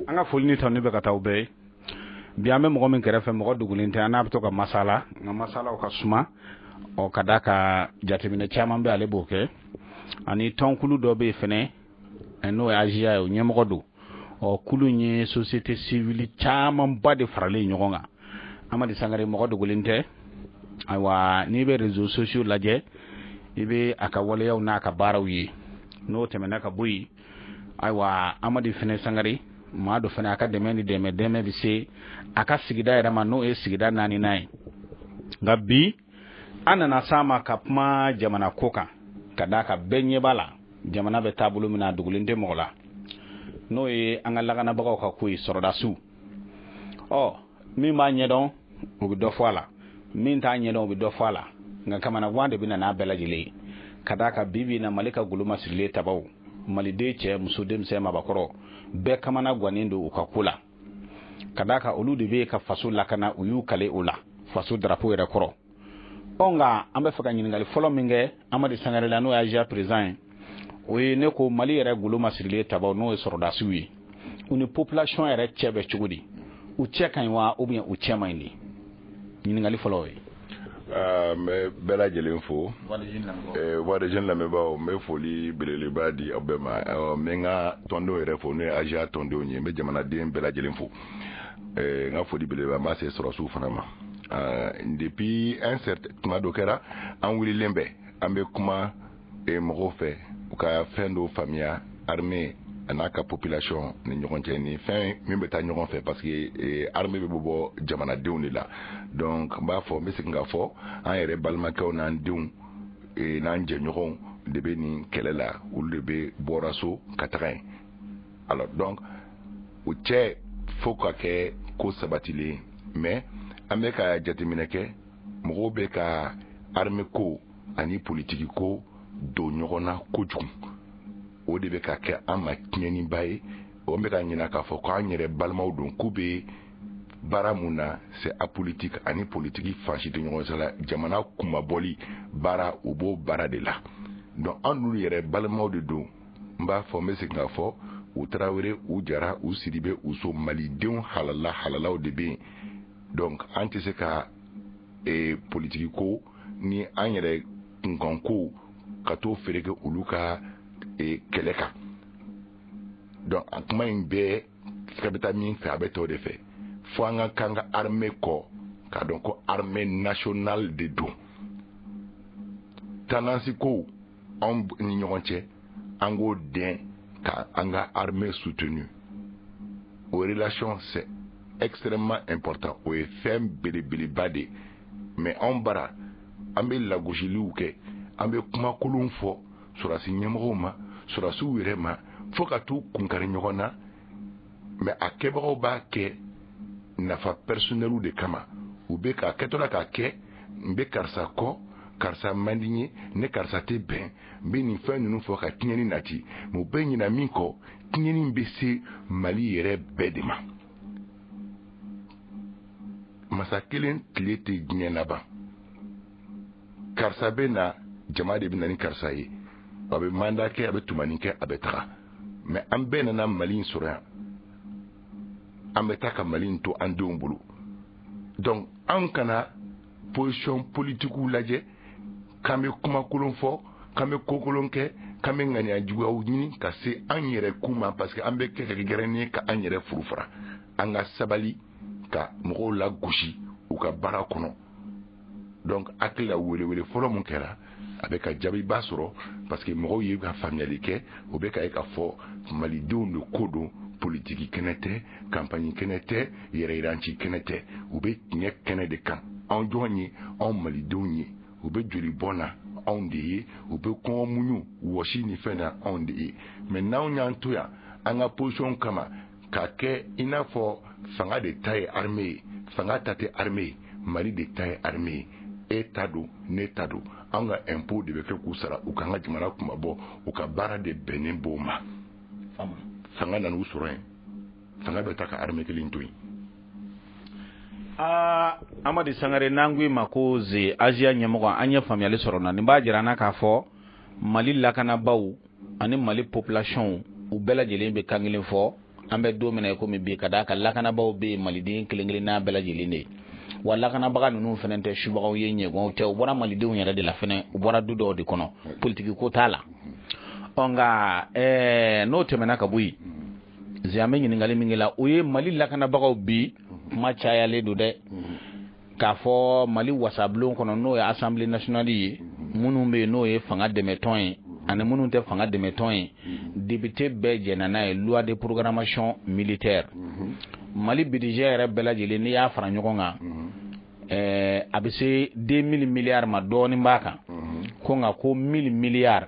anga folni tawni be kataw be biame mo min kere fe mo dugulinte ana to ka masala nga masala o ka suma o kadaka jatemine chaman be ale boke ani tonkulu do be fene eno agia o nyemo do o kulunye société civile chaman bade farale nyogonga amadi sangare mo dugulinte aywa ni be réseaux sociaux laje ibe aka wala yaw na ka barawi no temena ka buyi aywa amadi fene sangare ma do fene aka demeni deme bise aka sigida era mano e sigida nani nai gabi anana sama kapma jamana koka kadaka benye bala jamana be tabulu mina dugulinde mola no e angala kana bako ka kuyi sorodasu oh mi ma nyedon ubi do fala min ta nyedon ubi do fala nga kama na wande bina na bela jile kadaka bibi na malika guluma sile tabaw malide che musudem sema bakoro be kama na gwanindo ukakula kadaka olude be ka faso lakana uyu kale ula faso drapeau era koro onga ambe faka nyingali folo minge amadi sangare la no aja président we ne ko mali era guluma sile tabaw no sordasuwi une population era chebe chugudi u chekan wa ou bien u chemaindi nyingali folo we mais bela jelen fo wade jen la meba me foli belele badi obema menga tondo ere fo ne aja tondo nyi me jamana den bela jelen fo nga foli belele ba ma se soro su fanama depuis un certain kuma dokera an wili lembe ambe kuma mo fe ka fendo famia armée anaka population ni ñogonte ni fin mi beta ñogon fait parce que armée be bobo jamana dewni la donc ba fo misik nga fo an yere balma kaw nan dew e nan je ñogon de be ni kelela ou de be boraso katrin alors donc ou che faut que ko sabatili mais ameka jatimine ke mo be ka armée ko ani politique ko do ñogona ko jum o de be ka kɛ an ma tiɲɛni ba ye o bɛ ka ɲina k'a fɔ k'an yɛrɛ balimaw don k'u bɛ baara mun na c'est apolitique ani politiki fansi tɛ ɲɔgɔn sala jamana kumabɔli baara u b'o baara de la donc an n'olu yɛrɛ balimaw de don n b'a fɔ n bɛ segin k'a fɔ u tarawele u jara u sidibe u so malidenw halalaw de bɛ yen donc an tɛ se ka politiki ko ni an yɛrɛ kunkan ko ka t'o feere kɛ olu ka kɛlɛ kan donc a kuma in bɛɛ ka bɛ taa min fɛ a bɛ tɔ de fɛ fo an ka kan ka armée kɔ k'a dɔn ko armée nationale de don tanansi ko anw ni ɲɔgɔn cɛ an k'o dɛn ka an ka armée soutenu o relation c'est extrêmement important o ye fɛn belebeleba de mais anw bara an bɛ lagosiliw kɛ an bɛ kumakolon fɔ surasi ɲɛmɔgɔw ma surasiw yɛrɛ ma fo ka t'u kunkari ɲɔgɔn na mais a kɛbagaw b'a kɛ nafa personnel de kama u bɛ k'a kɛtɔla k'a kɛ n bɛ karisa kɔ karisa man di ye ne karisa tɛ bɛn n bɛ nin fɛn ninnu fɔ ka tiɲɛni nati mais u bɛ ɲina min kɔ tiɲɛni bɛ se mali yɛrɛ bɛɛ de ma masa kelen tile tɛ diɲɛ laban karisa bɛ na jama de bɛ na ni karisa ye a bɛ manda kɛ a bɛ tumani kɛ a bɛ taga mais an bɛɛ nana mali in sɔrɔ yan an bɛ taa ka mali in to an denw bolo donc an kana position politikiw lajɛ k'an bɛ kumakolon fɔ k'an bɛ kokolon kɛ k'an bɛ ŋaniya juguyaw ɲini ka se an yɛrɛ kun ma parce que an bɛ kɛ ka gɛrɛni ye ka an yɛrɛ furu fara an ka sabali ka mɔgɔw la gosi u ka baara kɔnɔ donc hakili la welewele fɔlɔ mun kɛra a bɛ ka jaabiba sɔrɔ parce que mɔgɔw ye ka faamuyali kɛ o bɛ ka ye k'a fɔ malidenw de ko don politiki kɛnɛ tɛ campagne kɛnɛ tɛ yɛrɛyiranci kɛnɛ tɛ u bɛ tiɲɛ kɛnɛ de kan anw jɔn ye anw malidenw ye u bɛ joli bɔn na anw de ye u bɛ kɔngɔ muɲu wɔsi ni fɛn na anw de ye mais n'anw y'an to yan an ka position kama k'a kɛ i n'a fɔ fanga de ta ye armée ye fanga ta tɛ armée ye mali de ta ye armée ye e ta don ne ta don an ka impôt de bɛ kɛ k'u sara u k'an ka jamana kumabɔ u ka baara de bɛnnen b'o ma fanga nan'u sɔrɔ yen fanga bɛ taa ka armée kelen to yen. Amadi Sangare n'angui ma ko ze Asia ɲɛmɔgɔ an ye faamuyali sɔrɔ na nin b'a jira na k'a fɔ Mali lakanabaw ani Mali population u bɛɛ lajɛlen bɛ kan kelen fɔ ambe do mena ko mi bi kada ka lakana baw be malidin kelengeli na bela jilinde wala kana baga nunu fenente shubaw yenye go te bora malidin yara de la fene bora dudo de kono politique ko tala onga no temena ka buyi ziame nyini ngali mingela oye mali lakana baga bi ma chaya le do de ka fo mali wasablon kono no ya assemblée nationale yi munu be no ye fanga de meton ane munu te fanga de meton député be jenana e loi de programmation militaire mali budget yɛrɛ bɛɛ lajɛlen ni y'a fara ɲɔgɔn kan a bɛ se 2000 milliards ma dɔɔnin b'a kan ko nka ko 1000 milliards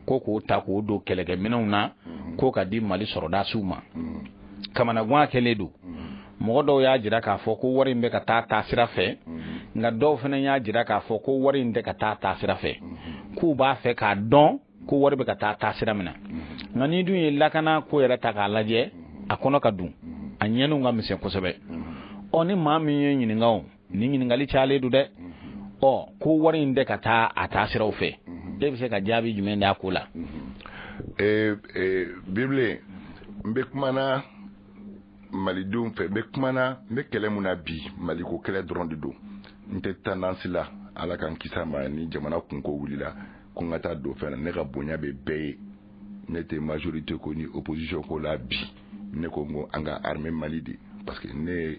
ko k'o ta k'o don kɛlɛkɛminɛnw na ko ka di mali sɔrɔdasiw ma kamanagan kɛlen don mɔgɔ dɔw y'a jira k'a fɔ ko wari in bɛ ka taa taasira fɛ nka dɔw fana y'a jira k'a fɔ ko wari in tɛ ka taa taasira fɛ k'u b'a fɛ k'a dɔn ko wari bɛ ka taa taasira min na nka ni dun ye lakana ko yɛrɛ ta k'a lajɛ a kɔnɔ ka dun a ɲɛniw ka misɛn kosɛbɛ ni maa min ye ɲininka ni ɲininkali cayalen don dɛ ko wari in tɛ ka taa a taasiraw fɛ e bɛ se ka jaabi jumɛn d'a ko la Bible n bɛ kumana malidenw fɛ n bɛ kumana n bɛ kɛlɛ mun na bi maliko kɛlɛ dɔrɔn de don n tɛ tendance la ala k'an kisa ma ni jamana kunko wulila ko n ka taa don fɛn na ne ka bonya bɛ bɛɛ ye ne tɛ majorité ko ni opposition ko la bi ne ko n ko an ka armée mali de parce que ne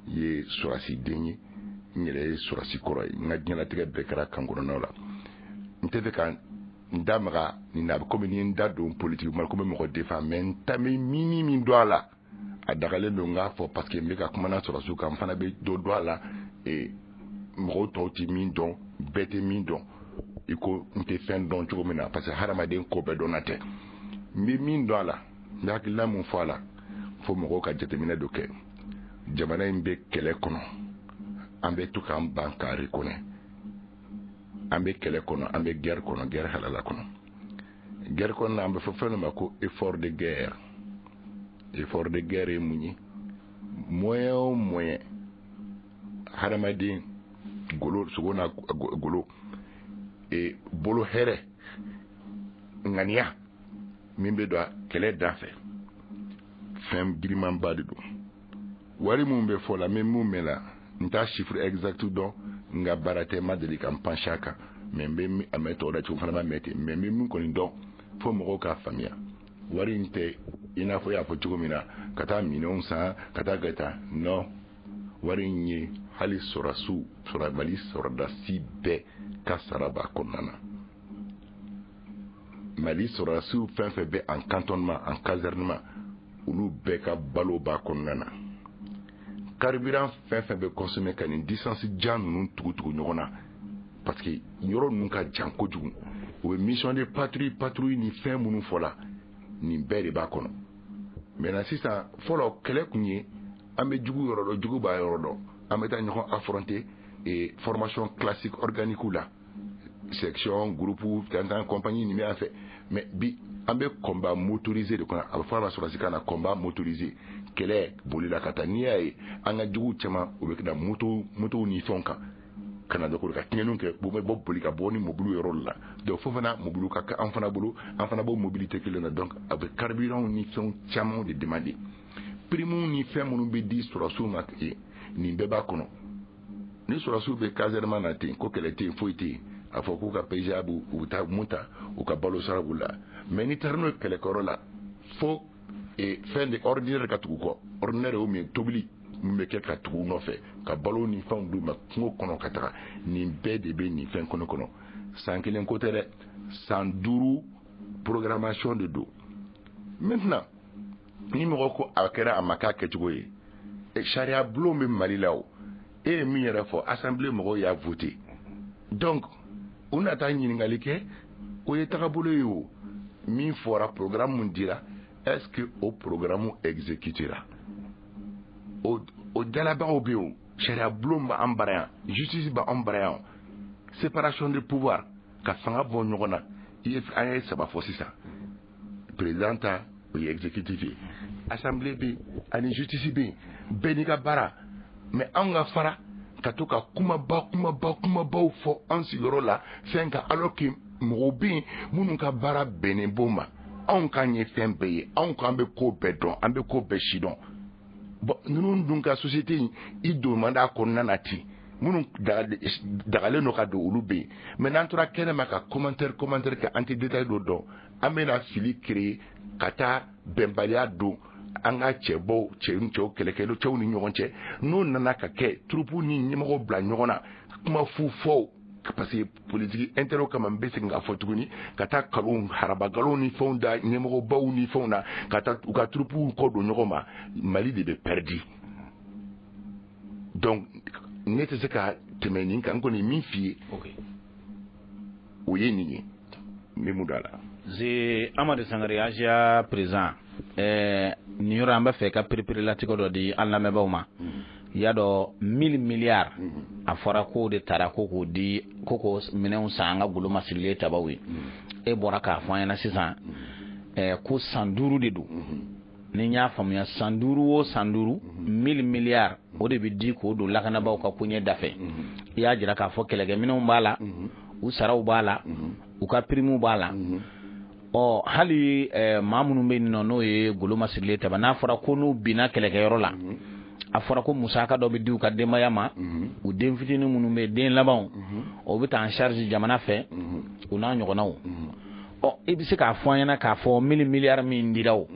ye sɔrɔsi den ye n yɛrɛ ye sɔrɔsi kɔrɔ ye n ka diɲɛlatigɛ bɛɛ kɛra kankɔnɔnaw la n tɛ fɛ ka n da maga nin na komi ni n da don politique ma komi mɔgɔ defan mais n ta bɛ min don a la a dagalen don n k'a fɔ parce que n bɛ ka kumana sɔrɔsiw kan n fana bɛ dɔ don a la mɔgɔw tɔw tɛ min dɔn bɛɛ tɛ min dɔn i ko n tɛ fɛn dɔn cogo min na parce que hadamaden ko bɛɛ dɔnna tɛ n bɛ min dɔn a la n bɛ hakilina mun fɔ a la fo mɔgɔw ka jateminɛ dɔ kɛ jamana in bɛ kɛlɛ kɔnɔ an bɛ to k'an ban k'a reconnaître an bɛ kɛlɛ kɔnɔ an bɛ guerre kɔnɔ guerre halala kɔnɔ guerre kɔnɔ an bɛ fɔ fɛn dɔ ma ko effort de guerre ye mun ye moyen o moyen hadamaden golo sogo n'a golo bolo hɛrɛ ŋaniya min bɛ don a kɛlɛ da fɛ fɛn girimanba de don wari mun bɛ fɔ la min mun mɛn la n t'a chiffre exact dɔn n ka baara tɛ n ma deli ka n pencher a kan mais n bɛ a mɛn tɔw la cogo fana ma mɛn ten mais n bɛ min kɔni dɔn fo mɔgɔw k'a faamuya wari in tɛ i n'a fɔ i y'a fɔ cogo min na ka taa minɛnw san ka taa kɛ tan non wari in ye hali mali sɔrɔdasi bɛɛ ka sara b'a kɔnɔna na mali sɔrɔdasiw fɛn fɛn bɛ en cantonnement en casernement olu bɛɛ ka balo b'a kɔnɔna na carburant fɛn fɛn bɛ consommer ka nin distance jan ninnu tugu ɲɔgɔn na parce que yɔrɔ ninnu ka jan kojugu o bɛ mission de patrouille ni fɛn minnu fɔla nin bɛɛ de b'a kɔnɔ maintenant sisan fɔlɔ kɛlɛ kun ye an bɛ jugu yɔrɔ dɔn jugu b'a yɔrɔ dɔn an bɛ taa ɲɔgɔn affronter formation classique organique la section groupe compagnie nin bɛ yan fɛ mais bi an bɛ combat motorisé de kɔnɔ a bɛ fɔ a ma sɔrɔsi kan na combat motorisé kɛlɛ bolila ka taa n'i y'a ye an ka jugu caman o bɛ kɛ motow ni fɛnw kan ka na dɔrɔn ka tiɲɛniw kɛ bɔ boli ka bɔ ni mobile yɔrɔ la donc fo fana mobile ka kɛ an fana bolo an fana b'o mobilité kelen na donc a bɛ carburant ni fɛnw caman de demander prime ni fɛn minnu bɛ di sɔrɔsiw ma nin bɛɛ b'a kɔnɔ ni sɔrɔsiw bɛ casernement na ten ko kɛlɛ tɛ yen foyi tɛ yen a fɔ k'u ka PGA u bɛ taa mun ta u ka balo sara b'u la mais ni taara n'o ye kɛlɛkɛyɔrɔ la fo fɛn de ordinaire ka tugu kɔ ordinaire y'o min tobili min bɛ kɛ ka tugu nɔfɛ ka balo ni fɛnw d'u ma kungo kɔnɔ ka taga nin bɛɛ de bɛ nin fɛn kɔnɔ san kelen ko tɛ dɛ san 5 programmation de don maintenant ni mɔgɔ ko a kɛra a ma k'a kɛcogo ye sariya bulon bɛ Mali la o e ye min yɛrɛ fɔ assemblée mɔgɔw y'a voté donc u na taa ɲininkali kɛ o ye tagabolo ye o min fɔra programme mun dira est-ce que o programme exécutera o jalabagaw bɛ yen o sariya bulon b'an bara yan justice b'an bara yan séparation de pouvoir ka fanga bɔ ɲɔgɔn na an ye saba fɔ sisan président ta o ye exécutif ye assemblée bɛ ani justice bɛ bɛɛ n'i ka baara mais anw ka fara ka to ka kumabaw fɔ an sigiyɔrɔ la fɛn kan alors que mɔgɔw bɛ yen minnu ka baara bɛnnen b'o ma anw kan ye fɛn bɛɛ ye anw kan bɛ ko bɛɛ dɔn an bɛ ko bɛɛ si dɔn bon ninnu dun ka société in i don man d'a kɔnɔna na ten minnu dagalen don ka don olu bɛ yen mais n'an tora kɛnɛ ma ka commentaire kɛ an tɛ détail dɔ dɔn an bɛna fili créer ka taa bɛnbaliya don an ka cɛw kɛlɛkɛcɛw ni ɲɔgɔn cɛ n'o nana ka kɛ turupu ni ɲɛmɔgɔ bila ɲɔgɔn na kuma fu fɔ parce que politique intérêt kama n bɛ segin k'a fɔ tuguni ka taa harabagalon ni fɛnw da ɲɛmɔgɔbaw ni fɛnw na ka taa u ka turupuw kɔ don ɲɔgɔn ma Mali de bɛ perdu donc ne tɛ se ka tɛmɛ nin kan n kɔni min f'i ye o ye nin ye n bɛ mun d'a la. Amadu Sangare Asia président nin yɔrɔ an bɛ fɛ ka perepere-latigɛ dɔ di an lamɛnbaaw ma i y'a dɔn 1000 miliyari a fɔra ko de taara ko k'o di ko minɛnw san an ka golo masirilen tabaw ye e bɔra k'a fɔ an ɲɛna sisan ko san 5 de don ni n y'a faamuya san 5 o san 5 1000 miliyari o de bɛ di k'o don lakanabaaw ka koɲɛ dafɛ i y'a jira k'a fɔ kɛlɛkɛminɛnw b'a la u saraw b'a la u ka primiw b'a la hali maa minnu bɛ yen nɔ n'o ye golo masirilen taba n'a fɔra ko n'u binna kɛlɛkɛyɔrɔ la a fɔra ko musaka dɔ bɛ di u ka denbaya ma u den fitinin minnu bɛ den labanw o bɛ taa en charge jamana fɛ u n'a ɲɔgɔnnaw i bɛ se k'a fɔ an ɲɛna k'a fɔ 1000 miliyari min dira o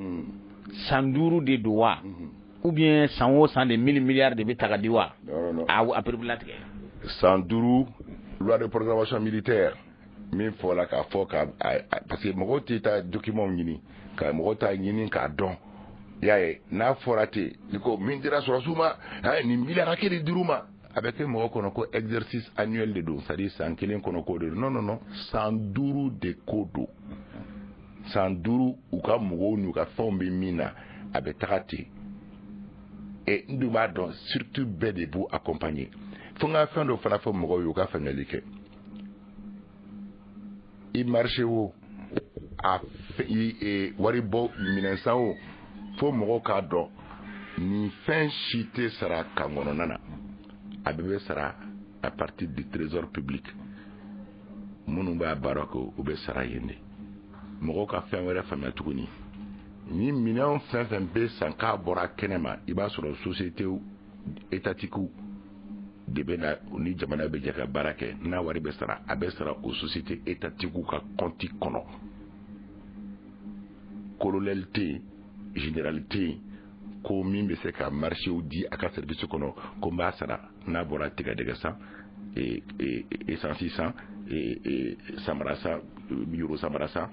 san 5 de don wa ou bien san o san de 1000 miliyari de bɛ ta ka di wa a perepere-latigɛ san 5 loi de programmation militaire min fɔla k'a fɔ parce que mɔgɔw tɛ taa document ɲini ka mɔgɔw ta ɲini k'a dɔn y'a ye n'a fɔra ten ni ko min dira sɔrɔsiw ma nin miliyari hakɛ de dir'u ma a bɛ kɛ mɔgɔ kɔnɔ ko exercice annuel de don c'est à dire san 1 kɔnɔ ko de don non san 5 de ko don san 5 u ka mɔgɔw n'u ka fɛnw bɛ min na a bɛ taga ten et n dun b'a dɔn surtout bɛɛ de b'u accompagner fo n ka fɛn dɔ fana fɔ mɔgɔw ye u ka faamuyali kɛ i marché o wari bɔ minɛnsan o fo mɔgɔw k'a dɔn nin fɛn si tɛ sara kan kɔnɔna na a bɛɛ bɛ sara à partir du trésor public minnu b'a baara kɛ u bɛ sara yen de mɔgɔw ka fɛn wɛrɛ faamuya tuguni ni minɛn fɛn fɛn bɛ san k'a bɔra kɛnɛ ma i b'a sɔrɔ société étatiques de bɛ na ni jamana bɛ jɛ ka baara kɛ n'a wari bɛ sara a bɛ sara o société étatiques ka compte kɔnɔ colonel tɛ yen général tɛ yen ko min bɛ se ka marché di a ka service kɔnɔ ko n b'a sara n'a bɔra tigɛdɛgɛ san essence san samara san euro samara san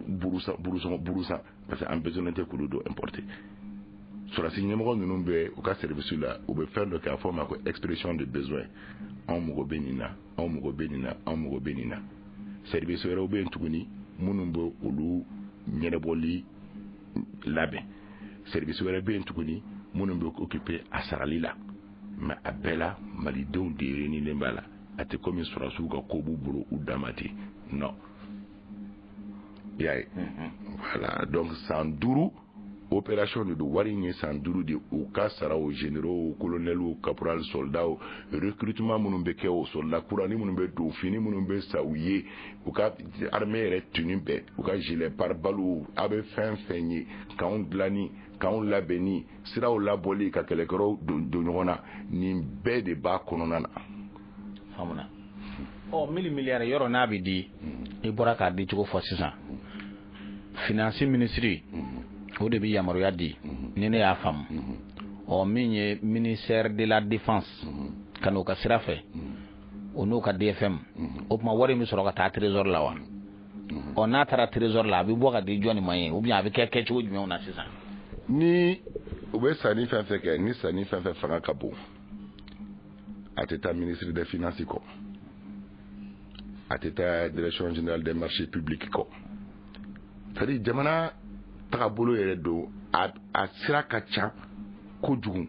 buru san parce que an besoin tɛ k'olu dɔ importer sɔrɔsi ɲɛmɔgɔ ninnu bɛ u ka service la u bɛ fɛn dɔ kɛ a fɔ ma ko expression de besoin anw mago bɛ nin na anw mago bɛ nin na anw mago bɛ nin na service wɛrɛw bɛ yen tuguni minnu bɛ olu ɲɛnabɔli labɛn service wɛrɛ bɛ yen tuguni minnu bɛ occuper a sarali la mais a bɛɛ la malidenw de réunilen b'a la a tɛ komi sɔrɔsiw ka ko b'u bolo u dama ten non i y'a ye voilà donc san 5 opération de wari in ye san 5 de u ka sara o généraux colonels o caporal soldats o recrutement minnu bɛ kɛ o soldat kurani minnu bɛ don fini minnu bɛ sa u ye u ka armée yɛrɛ tenue bɛɛ u ka gilet pare-balles a bɛ fɛn fɛn ye k'anw dilanni k'anw labɛnni siraw labɔli ka kɛlɛkɛlaw don ɲɔgɔn na nin bɛɛ de b'a kɔnɔna na. faamuna 1000 miliyari yɔrɔ n'a bɛ di i bɔra k'a di cogo fɔ sisan finance ministre o de bɛ yamaruya di ni ne y'a faamu min ye ministère de la défense ka n'o ka sira fɛ o n'o ka DFM o tuma wari min sɔrɔ ka taa trésor la wa n'a taara trésor la a bɛ bɔ ka di jɔnni ma ye ou bien a bɛ kɛ cogo jumɛnw na sisan. ni u bɛ sanni fɛn fɛn kɛ ni sanni fɛn fɛn fanga ka bon a tɛ taa ministre des finances kɔ a tɛ taa direction générale des marchés publics kɔ c'est-à-dire jamana tagabolo yɛrɛ don a sira ka ca kojugu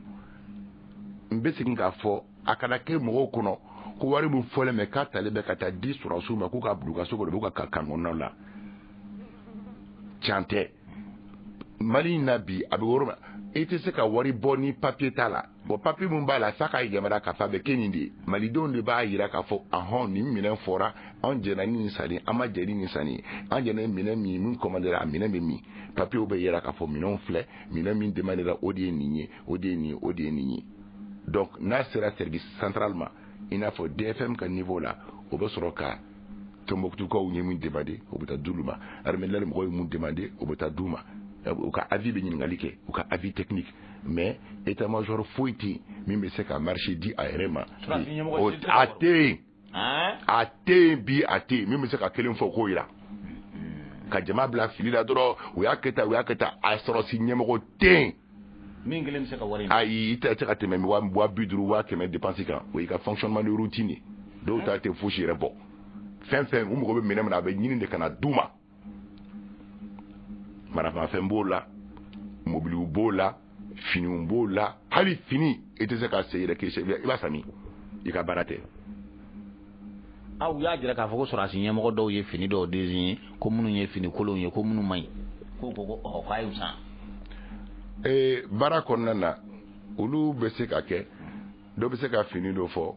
n bɛ segin k'a fɔ a kana kɛ mɔgɔw kɔnɔ ko wari min fɔlen bɛ k'a talen bɛ ka taa di sɔrɔsiw ma k'u ka bila u ka so kɔnɔ k'u ka kan kɔnɔnaw la can tɛ Mali in na bi a bɛ yɔrɔ ite se ka wari bɔ ni papier t'a la bon papier mun b'a la sa ka yamaruya k'a fɔ a bɛ kɛ nin de ye malidenw de b'a yira k'a fɔ ahɔn nin minɛn fɔra an jɛna ni nin sanni an ma jɛ ni nin sanni an jɛna minɛn min commandera a minɛn bɛ min papier bɛ yira k'a fɔ minɛnw filɛ minɛn min demandera o de ye nin ye o de ye nin ye o de ye nin ye donc n'a sera service central ma i n'a fɔ DFM ka niveau la o bɛ sɔrɔ ka Tombouctou ye mun demander o bɛ taa d'ulu ma armée la mɔgɔw ye mun demander o bɛ taa d'u ma u ka avis bɛ ɲininkali kɛ u ka avis technique mais état major foyi tɛ min bɛ se ka marché di a yɛrɛ ma a tɛ yen bi a tɛ yen min bɛ se ka kelen fɔ k'o yira ka jama bila fili la dɔrɔn u y'a kɛ tan a sɔrɔsi ɲɛmɔgɔ tɛ yen min kelen bɛ se ka wari ayi i tɛ se ka tɛmɛ 50,000 wa 100 dépense kan o y'i ka fonctionnement de routine ye dɔw ta tɛ fosi yɛrɛ bɔ fɛn fɛn u mago bɛ minɛn min na a bɛ ɲini de ka na d'u ma marafafɛn b'o la mobiliw b'o la finiw b'o la hali fini i tɛ se ka se yɛrɛ k'i i b'a san min i ka baara tɛ aw y'a jira k'a fɔ ko sɔrɔsi ɲɛmɔgɔ dɔw ye fini dɔw désigné ko minnu ye fini kolonw ye ko minnu man ɲi ko k'a y'u san baara kɔnɔna na olu bɛ se ka kɛ dɔw bɛ se ka fini dɔ fɔ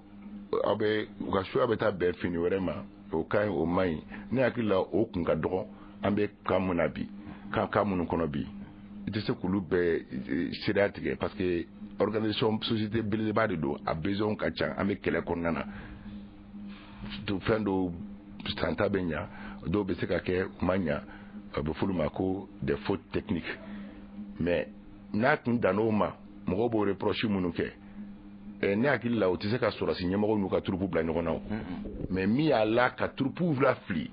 aw bɛ u ka choix bɛ taa bɛn fini wɛrɛ ma o ka ɲi o man ɲi ne hakili la o kun ka dɔgɔ an bɛ kan mun na bi kan minnu kɔnɔ bi i tɛ se k'olu bɛɛ seereya tigɛ parce que organisation société belebeleba de don a besoin ka ca an bɛ kɛlɛ kɔnɔna na fɛn dɔw santa bɛ ɲa dɔw bɛ se ka kɛ ma ɲa a bɛ f'olu ma ko des fautes techniques mais n'a tun dan'o ma mɔgɔw b'o reproche minnu kɛ ne hakili la o tɛ se ka sɔrɔsi ɲɛmɔgɔw n'u ka turupu bila ɲɔgɔn na o mais min y'a la ka turupu lafili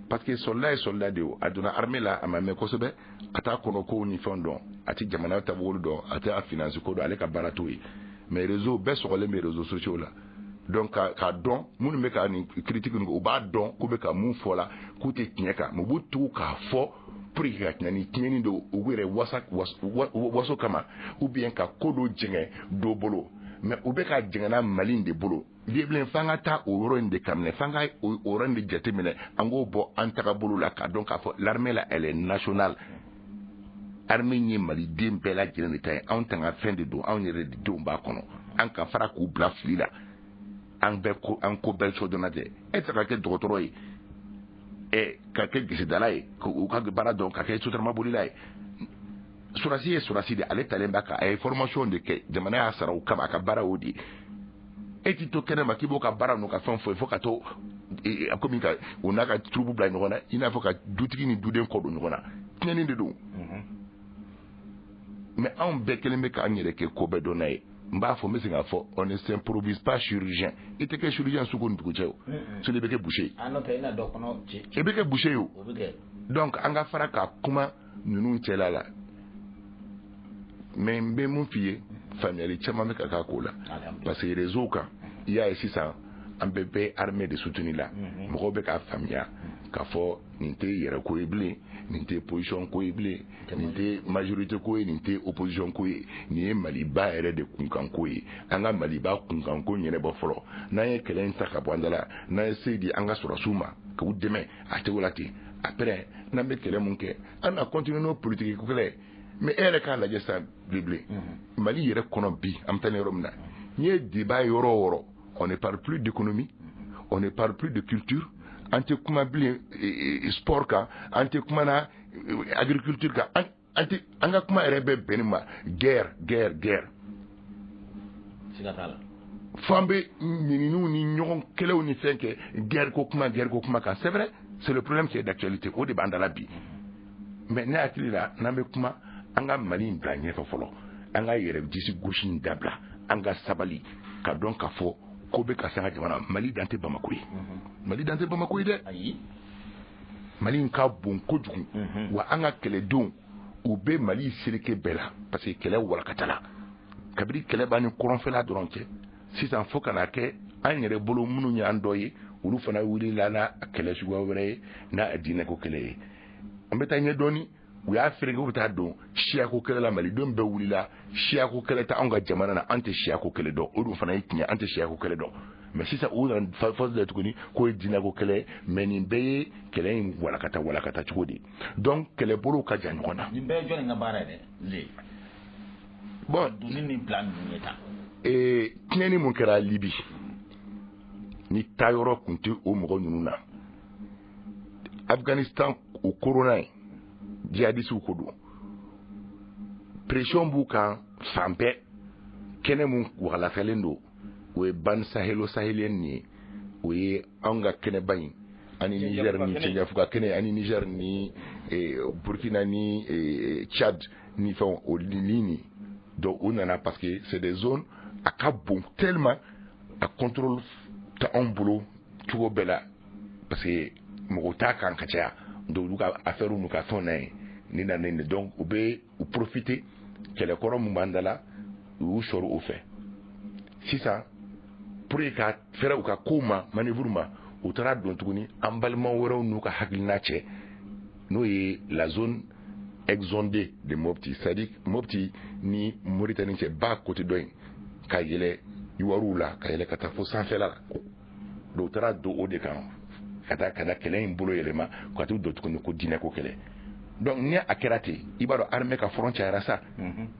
parce que soldat ye soldat de o a donna armée la a ma mɛn kosɛbɛ a t'a kɔnɔ kow ni fɛn dɔn a tɛ jamana taabolo dɔn a tɛ a finance ko dɔn ale ka baara t'o ye mais réseau bɛɛ sɔgɔlen bɛ réseaux sociaux la donc k'a dɔn minnu bɛ ka nin critique ninnu u b'a dɔn k'u bɛ ka mun fɔ la k'u tɛ tiɲɛ kan mais u b'u tugu k'a fɔ pour que ka tiɲɛ ni tiɲɛni don u yɛrɛ waso kama ou bien ka ko dɔ jɛngɛ dɔ bolo mais u bɛ ka jɛngɛna Mali de bolo bilen f'an ka taa o yɔrɔ in de kaminɛ f'an ka o yɔrɔ in de jateminɛ an k'o bɔ an tagabolo la k'a dɔn k'a fɔ l'armée la elle est nationale armée ye maliden bɛɛ lajɛlen de ta ye anw tanga fɛn de don anw yɛrɛ de denw b'a kɔnɔ an ka fara k'u bila fili la an ko bɛɛ sɔdɔnna tɛ e tɛ se ka kɛ dɔgɔtɔrɔ ye ka kɛ gesedala ye k'u ka baara dɔn ka kɛ sotaramabolila ye surasi ye surasi de ale talen b'a kan a ye formation de kɛ jamana y'a sara o kama a ka baara o de e ti to kɛnɛ ma k'i b'o ka baara n'u ka fɛn fɔ fo ka to komi ka o n'a ka turubu bila ɲɔgɔn na i n'a fɔ ka dutigi ni duden kɔ don ɲɔgɔn na tiɲɛni de don mais anw bɛɛ kelen bɛ k'an yɛrɛ kɛ ko bɛɛ dɔn n'a ye n b'a fɔ n bɛ se k'a fɔ on ne s'improvise pas chirurgien i tɛ kɛ chirurgien sugu ni dugu cɛ o sinon i bɛ kɛ boucher ye i bɛ kɛ boucher ye o donc an ka fara ka kuma ninnu cɛla la mais n bɛ mun f'i ye faamuyali caman bɛ ka k'a ko la parce que réseau kan i y'a ye sisan an bɛɛ bɛ armée de soutenir la mɔgɔw bɛ k'a faamuya k'a fɔ nin tɛ yɛrɛ ko ye bilen nin tɛ position ko ye bilen nin tɛ majorité ko ye nin tɛ opposition ko ye nin ye Maliba yɛrɛ de kunkan ko ye an ka Maliba kunkan ko ɲɛnabɔ fɔlɔ n'an ye kɛlɛ in ta ka bɔ an da la n'an ye se di an ka sɔrɔsiw ma k'u dɛmɛ a tɛ o la ten après n'an bɛ kɛlɛ mun kɛ an na continuer n'o politique ko kɛlɛ mais e yɛrɛ k'a lajɛ sisan bilen Mali yɛrɛ kɔnɔ bi an bɛ taa ni yɔrɔ min na n'i ye débat yɔrɔ o yɔrɔ on ne parle plus d'économie on ne parle plus de culture an tɛ kuma bilen sport kan an tɛ kuma na agriculture kan an ka kuma yɛrɛ bɛ bɛn ma guerre fo an bɛ ɲininiw ni ɲɔgɔn kɛlɛw ni fɛn kɛ guerre ko kuma kan c'est vrai c'est le problème qui est d'actualité o de b'an da la bi mais ne hakili la n'an bɛ kuma an ka Mali in bila ɲɛfɛ fɔlɔ an ka yɛrɛ disi gosi in dabila an ka sabali ka dɔn k'a fɔ ko bɛ ka se an ka jamana Mali dan tɛ Bamako ye Mali dan tɛ Bamako ye dɛ Mali in ka bon kojugu wa an ka kɛlɛdenw u bɛ Mali seleke bɛɛ la parce que kɛlɛ walakata la kabini kɛlɛ b'an ni kɔrɔnfɛla dɔrɔn cɛ sisan fo ka na kɛ an yɛrɛ bolo minnu y'an dɔ ye olu fana wulila n'a kɛlɛ suguya wɛrɛ ye n'a diinɛ ko kɛlɛ ye an bɛ taa ɲɛ dɔɔni u y'a feere u bɛ taa don siyako kɛlɛ la Malidenw bɛɛ wulila siyako kɛlɛ tɛ anw ka jamana na an tɛ siyako kɛlɛ dɔn o dun fana ye tiɲɛ an tɛ siyako kɛlɛ dɔn mais sisan u nana fɔsi la tuguni k'o ye diinɛko kɛlɛ mais nin bɛɛ ye kɛlɛ in walakata cogo di donc kɛlɛbolow ka jan ɲɔgɔn na. nin bɛɛ ye jɔnni ka baara ye dɛ bon ni plan ni ta tiɲɛni mun kɛra Libi ni taayɔrɔ kun tɛ o mɔgɔ ninnu na Afghanistan o corona ye jihadistes ko don pression b'u kan fan bɛɛ kɛnɛ mun wagalafɛlen don o ye ban sahelo-sahélienne ye o ye anw ka kɛnɛba in ani Niger ni Cɛnjafuka kɛnɛ ani Niger ni Burkina ni Tchad ni fɛn o ligne donc o nana parce que c'est des zones a ka bon tellement a contrôle ta anw bolo cogo bɛɛ la parce que mɔgɔ t'a kan ka caya donc olu ka affaire n'u ka fɛnw na ye ni nana nin donc u bɛ u profiter kɛlɛkɔrɔ mun b'an da la u y'u sɔrɔ o fɛ sisan pour ka fɛrɛ u ka kow ma manœuvre ma u taara don tuguni an balima wɛrɛw n'u ka hakilina cɛ n'o ye la zone exondée de Mopti c'est-à-dire Mopti ni Mauritanie cɛ ba côté dɔ in ka yɛlɛ Iwaru la ka yɛlɛ ka taa fo sanfɛla la donc u taara don o de kan ka taa kɛlɛ in bolo yɛlɛma ka t'u don tuguni ko diinɛ ko kɛlɛ donc ni a kɛra ten i b'a dɔn armée ka front cayara sa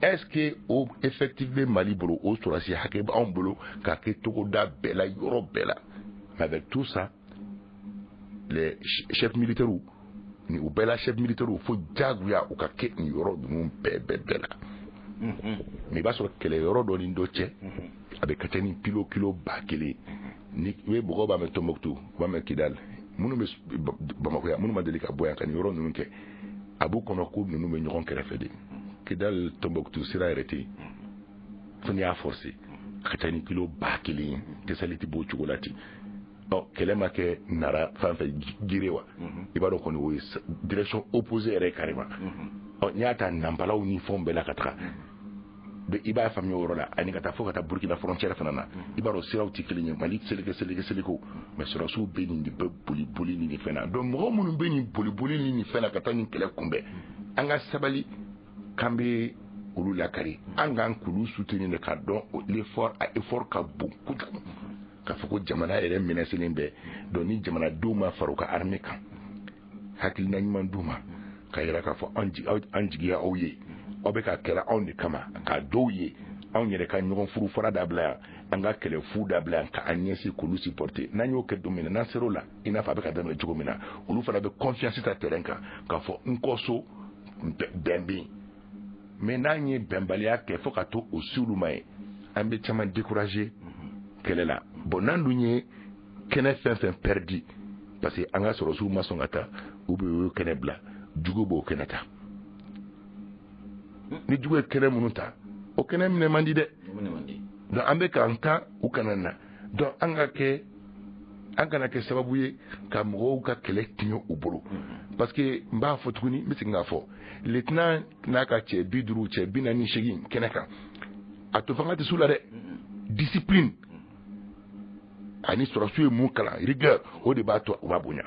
est-ce que o effectivement Mali bolo o sɔrɔsi hakɛ b'anw bolo k'a kɛ togoda bɛɛ la yɔrɔ bɛɛ la mais avec tout ça les chefs militaires ni u bɛɛ la chefs militaires fo jagoya u ka kɛ nin yɔrɔ ninnu bɛɛ la mais i b'a sɔrɔ kɛlɛ yɔrɔ dɔ ni dɔ cɛ a bɛ ka ca ni kilo 1000 ni u ye mɔgɔw b'a mɛn Tombouctou u b'a mɛn Kidal minnu bɛ Bamako yan minnu ma deli ka bɔ yan ka nin yɔrɔ ninnu kɛ a b'u kɔnɔ ko ninnu bɛ ɲɔgɔn kɛrɛfɛ de Kidal Tombouctou sira yɛrɛ tɛ yen fo n'i y'a forcer a ka ca ni kilo 1000 ye dɛsɛli tɛ b'o cogo la ten kɛlɛ ma kɛ nara fan fɛ gire wa i b'a dɔn kɔni o ye direction opposée yɛrɛ carrément n'i y'a ta nanbalaw ni fɛnw bɛɛ la ka taga i b'a faamuya o yɔrɔ la ani ka taa fo ka taa Burkina frontière fana na i b'a dɔn siraw tɛ kelen ye Mali seliko mais sɔrɔsiw bɛ nin de bɛ boli ni fɛn na donc mɔgɔ minnu bɛ nin boli ni fɛn na ka taa nin kɛlɛ kunbɛn an ka sabali k'an bɛ olu lakari an k'an k'olu soutenir de k'a dɔn l'effort ka bon kojugu k'a fɔ ko jamana yɛrɛ menacelen bɛ donc ni jamanadenw ma fara u ka armée kan hakilina ɲuman d'u ma ka yira k'a fɔ an jigiya aw ye aw bɛ ka kɛra anw de kama k'a dɔw ye anw yɛrɛ ka ɲɔgɔn furu fara dabila yan an ka kɛlɛ fu dabila yan k'an ɲɛsin k'olu supporter n'an y'o kɛ don min na n'an ser'o la i n'a fɔ a bɛ ka daminɛ cogo min na olu fana bɛ confiance ta terrain kan k'a fɔ n kɔ so bɛn bɛ yen mais n'an ye bɛnbaliya kɛ fo ka to o s'olu ma ye an bɛ caman décourager kɛlɛ la bon n'an dun ye kɛnɛ fɛn fɛn perdu parce que an ka sɔrɔsiw ma sɔn ka taa u bɛ o kɛnɛ bila jugu b'o kɛnɛ ta ni jugu ye kɛnɛ minnu ta o kɛnɛ minɛ man di dɛ donc an bɛ k'an kan u kana na donc an kana kɛ sababu ye ka mɔgɔw ka kɛlɛ tiɲɛ u bolo parce que n b'a fɔ tuguni n bɛ segin k'a fɔ lieutenant n'a ka cɛ 50 cɛ 48 kɛnɛ kan a to fanga tɛ s'u la dɛ discipline ani sɔrɔsiw ye mun kalan rigueur o de b'a to u b'a bonya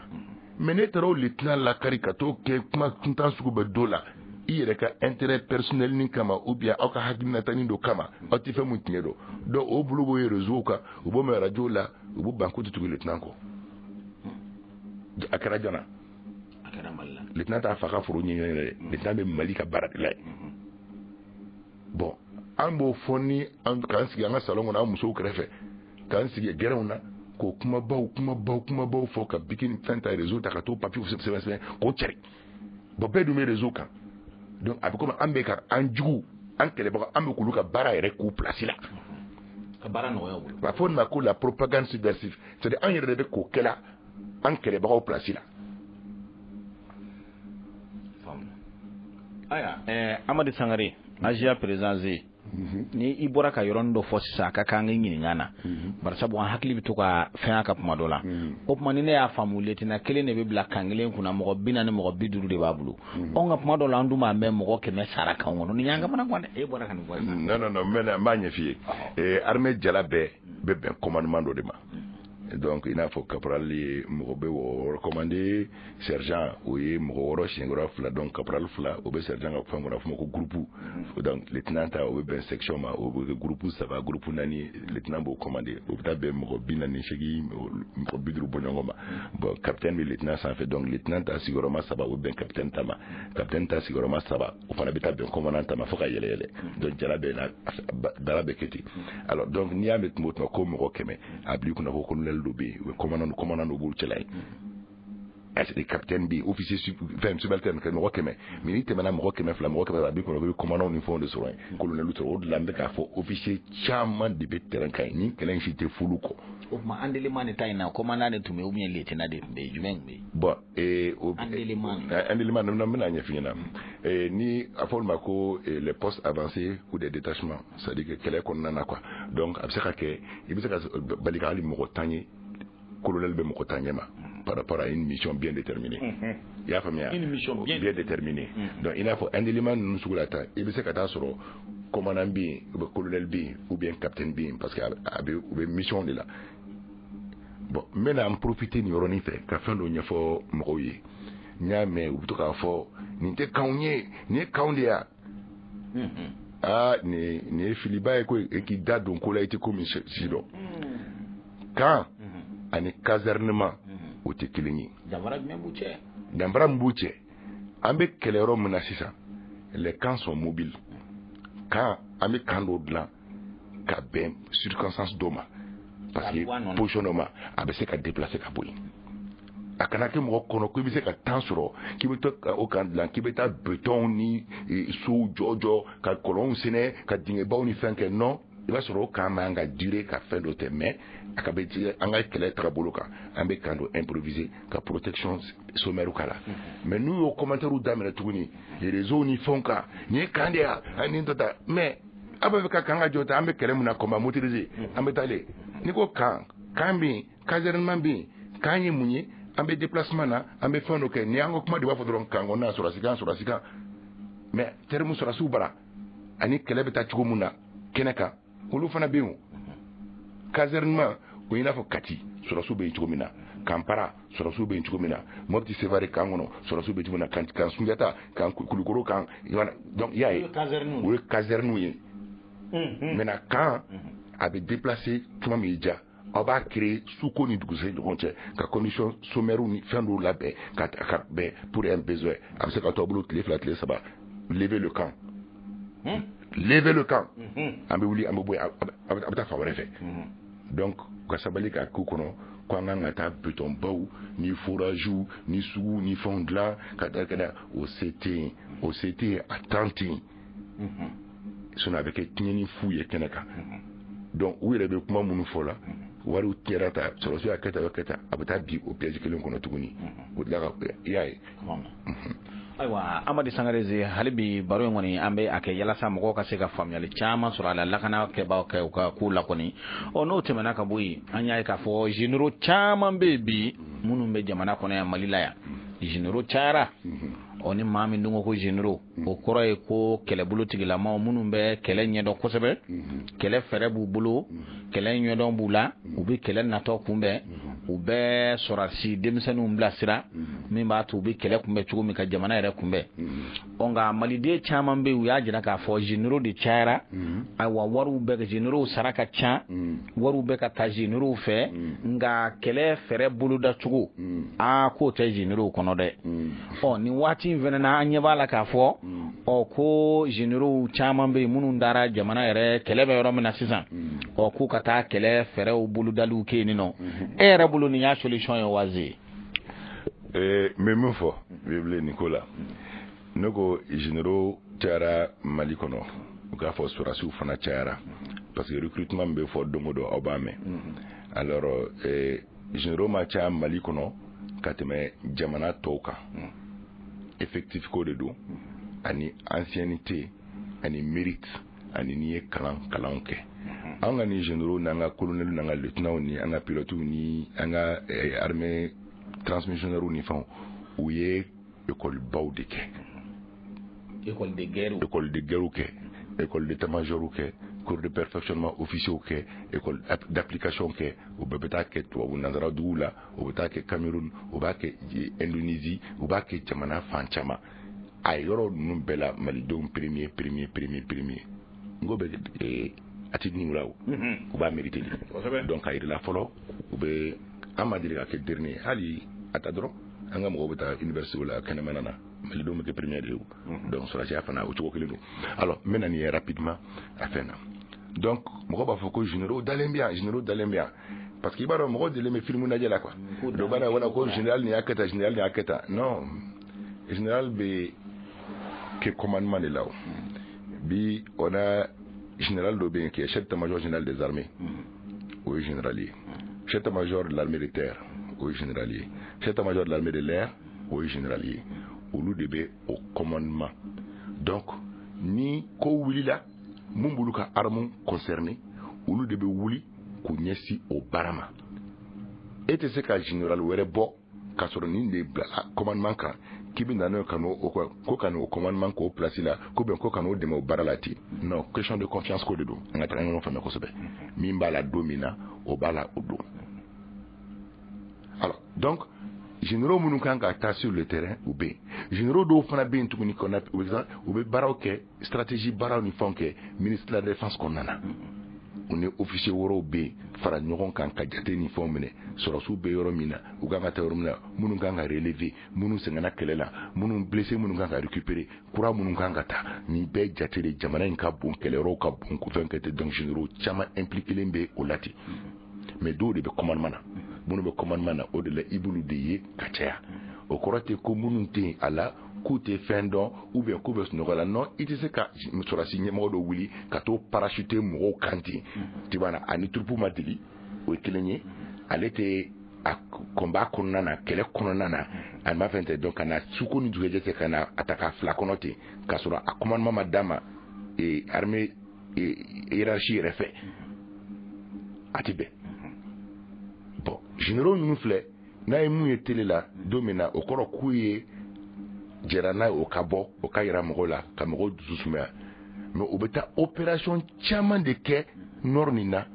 mais ne taara o lieutenant lakari ka t'o kɛ kuma kuntan sugu bɛ dɔ la i yɛrɛ ka intérêt personnel ni kama ou bien aw ka hakilinata nin dɔ kama aw tɛ fɛn mun tiɲɛ dɔn donc o bolo b'o ye réseau kan u b'o mɛn radio la u b'u ban k'u tɛ tugu lieutenant kɔ a kɛra jɔnna lieutenant t'a fa ka foro ɲɛɲini yɛrɛ lieutenant bɛ Mali ka baara de la ye bon an b'o fɔ ni k'an sigi an ka salon kɔnɔ an musow kɛrɛfɛ k'an sigi gɛrɛnw na k'o kumabaw fɔ ka bikini fɛn ta réseau ta ka t'o papier sɛbɛn k'o cɛri bon bɛɛ dun bɛ réseau kan donc a bɛ komi an bɛ ka an jugu an kɛlɛbaga an bɛ k'olu ka baara yɛrɛ k'u place la ka baara nɔgɔya u bolo a fɔ nin ma ko la propagande subversive c'est-à-dire an yɛrɛ de bɛ k'o kɛla an kɛlɛbagaw place la. aya Amadu Sangare Asia président ni i bɔra ka yɔrɔnin dɔ fɔ sisan a ka kan ka ɲininka na bari sabu an hakili bɛ to ka fɛn ka kuma dɔ la o tuma ni ne y'a faamu lieutenant kelen de bɛ bila kan kelen kunna mɔgɔ 40 ni mɔgɔ 50 de b'a bolo anw ka kuma dɔ la an dun b'a mɛn mɔgɔ 100 sara kan kɔnɔ ni y'an ka mana kɔn dɛ e bɔra ka nin fɔ non n b'a ɲɛf'i ye armée jala bɛɛ bɛ bɛn commandement dɔ de ma donc il n'a faut caporal li mo be wo recommander sergent oye mo woro shingora fla donc caporal fla o be sergent ko fangora fmo ko groupe donc lieutenant ta o be section ma o be groupe ça va groupe nani lieutenant bo commander o ta be mo binani shegi mo bidru bonyongoma bon capitaine bi lieutenant ça fait donc lieutenant ta sigoroma ça va o ben capitaine tama capitaine ta sigoroma ça va o fana be ta ben commandant tama foka yele donc jala be na dara be keti alors donc ni amet mot no ko mo keme abli ko na ko colonel dobe commandant no bul chelay le capitaine bi officier subalterne que mo keme militaire manam mo keme flam mo keme abli ko no commandant ni fond de soin colonel lu to lambe ka fo officier chairman de terrain kay ni kelen ci te fuluko o ma andele mane tayna commandant de tume ou bien lieutenant de jumeng bi bon andele mane non na nya fina ni afol mako les postes avancés ou des détachements ça dit que kele kon nana quoi donc absaka ke ibisaka balikali mo tanye colonel be mo tanye ma par rapport à une mission bien déterminée. Il y a une mission bien déterminée. Donc il faut un élément nous sur la table. Il faut que sur commandant bien, ou colonel bien, ou bien capitaine bien, parce qu'il y a une mission là. Bon, maintenant en profiter ni oroni fait, qu'à fin de n'y a pas mourir. N'y a mais ou tout cas fort, ni te kaunye, ni kaundia. Ah, ni Philippe et qui date donc on a été commis sinon. Quand ani casernement o te kilinyi dambara mbuche ambe kelero mena sisa les camps sont mobiles quand ambe kando dla ka ben circonstance doma parce que positionnement abe se ka déplacer ka boy akana ke mo kono ko bi se ka tansuro ki be to o kan dla ki be ta béton ni sou jojo ka kolon sene ka dinge ba ni fanke non il va se manga durer ka fin de tes mains akabeti anga kele traboloka ambe kando improviser ka protection sommaire kala mais nous au commentaire ou damena tuguni les réseaux ni fonka ni kandia ani tota mais ababe ka kanga jota ambe kele muna komba motoriser ambe tale ni ko kan kambi casernement bi kanyi munye ambe déplacement na ambe fono ke ni ango kuma de wa fodron kango na sur asika mais terme sur asubara ani kele beta tugumuna keneka olu fana bewu casernement o ina fo kati surasu be chugumina kampara surasu be chugumina mobti sevare kangono surasu be chugumina kan sunjata kan kulukoro kan yana donc yae o casernement mena kan avait déplacé tuma meja on va créer sous connu du conseil de compte ka condition sommaire ni fendo la be ka be pour un besoin avec ce quand on les flatler ça va lever le camp lever le camp ambe wuli ambe boy abata favore fait donc ka sabali ka kukono kwa nganga ta beton baou ni forage ni sou ni fondla kada au CT attentif son avec tieni fouye kenaka donc où il est be kuma munu fola waru tierata so so akata abata bi au piège que l'on kono tuguni ou de la yaay aywa Amady Sangaré halibi baro ngoni ambe ake yala sa moko ka se ka famyali chama sura la lakana ke ba ka kula koni ono temana ka buyi anya ka fo généraux chama bebi munum be jamana kono ya malila ya généraux chara oni mami ndungo ko généraux o koro e ko kele bulu tigila ma munum be kele nyedo kosebe kele fere bu bulu kele nyedo bula ubi kele nato kumbe ube sorasi demisanu mblasira mimba to ubi kele kumbe chugumi ka jamana ere kumbe onga malide chama mbe uya jina ka fo généraux de chara awa waru be généraux saraka cha waru be ka ta généraux fe nga kele fere bulu da chugu a ko te généraux kono de o ni wati venena anya bala ka fo o ko généraux chama mbe munun dara jamana ere kele be yoro mena sisan o ku kata kele fere o bulu dalu ke ni no ere bulu ni ya solution yo wazi même fo bible Nicolas nogo généraux tiara malikono ka fo surasu fana tiara parce que recrutement be fo dongodo obame alors généraux ma tiara malikono kateme jamana toka effectif ko de do ani ancienneté ani mérite ani nié kalanke anga ni généraux nanga colonel nanga lieutenant ni anga pilote ni anga armée transmissionnaire ni fond ou ye école baudike école de guerre ke école d'état-major ke cours de perfectionnement officieux ke école d'application ke o bɛɛ bɛ taa kɛ tubabu nanzara dugu la o bɛ taa kɛ Cameroun o b'a kɛ Indonésie o b'a kɛ jamana fan caman a yɔrɔ ninnu bɛɛ la malidenw premier n ko bɛ a ti nin wula o u b'a mérité donc a yirala fɔlɔ u bɛ an ma deli ka kɛ dernier hali a ta dɔrɔn an ka mɔgɔw bɛ taa université la kɛnɛmana na malidenw bɛ kɛ premier de ye donc sɔrɔsiya fana o cogo kelen don alors n bɛ na nin ye rapidement a fɛn na donc mɔgɔ b'a fɔ ko généraux dalen bɛ yan parce que i b'a dɔn mɔgɔ delen bɛ film lajɛ la quoi dɔ b'a la wala ko général nin y'a kɛ tan non général bɛ kɛ commandement de la o bi on a général dɔ bɛ yen qui est chef d'état-major général des armées o ye général ye chef d'état-major de l'armée de terre o ye général ye chef d'état-major de l'armée de l'air o ye général ye olu de bɛ au commandement donc ni ko wulila mun b'olu ka arme concerné olu de bɛ wuli k'u ɲɛsin o baara ma e tɛ se ka général wɛrɛ bɔ k'a sɔrɔ nin de bila commandement kan k'i bɛ na n'o ka n'o ko ka n'o commandement k'o place la ko bien ko ka n'o dɛmɛ o baara la ten non question de confiance ko de don an ka taga ɲɔgɔn faamuya kosɛbɛ min b'a la don min na o b'a la o don alors donc généraux minnu kan ka taa sur le terrain u bɛ yen généraux dɔw fana bɛ yen tuguni u bɛ baaraw kɛ stratégie baaraw ni fɛnw kɛ ministre de la défense kɔnɔna na u ni officier wɔɔrɔw bɛ yen fara ɲɔgɔn kan ka jate ni fɛnw minɛ sɔrɔsiw bɛ yɔrɔ min na u kan ka taa yɔrɔ min na minnu kan ka relever minnu sɛgɛnna kɛlɛ la minnu blessé minnu kan ka récupérer kura minnu kan ka taa nin bɛɛ jate de jamana in ka bon kɛlɛyɔrɔw ka bon ko fɛn kɛ ten donc généraux caman impliqué len bɛ o la ten mais dɔw de bɛ commandement na minnu bɛ commandement na o de la i b'olu de ye ka caya o kɔrɔ tɛ ko minnu tɛ yen a la k'u tɛ fɛn dɔn ou bien k'u bɛ sunɔgɔ la non i tɛ se ka sɔrɔsi ɲɛmɔgɔ dɔ wuli ka t'o parachuter mɔgɔw kan ten tu vois na ani turupu ma deli o ye kelen ye ale tɛ a combat kɔnɔna na kɛlɛ kɔnɔna na a ma fɛn tɛ donc ka na suko ni dugujɛ cɛ ka na a ta k'a fila kɔnɔ ten k'a sɔrɔ a commandement ma d'a ma armée hiérarchie yɛrɛ fɛ a tɛ bɛn bon généraux ninnu filɛ n'a ye mun ye télé la don min na o kɔrɔ k'u ye jɛra n'a ye o ka bɔ o ka yira mɔgɔw la ka mɔgɔw dusu sumaya mais o bɛ taa opération caman de kɛ nord nin na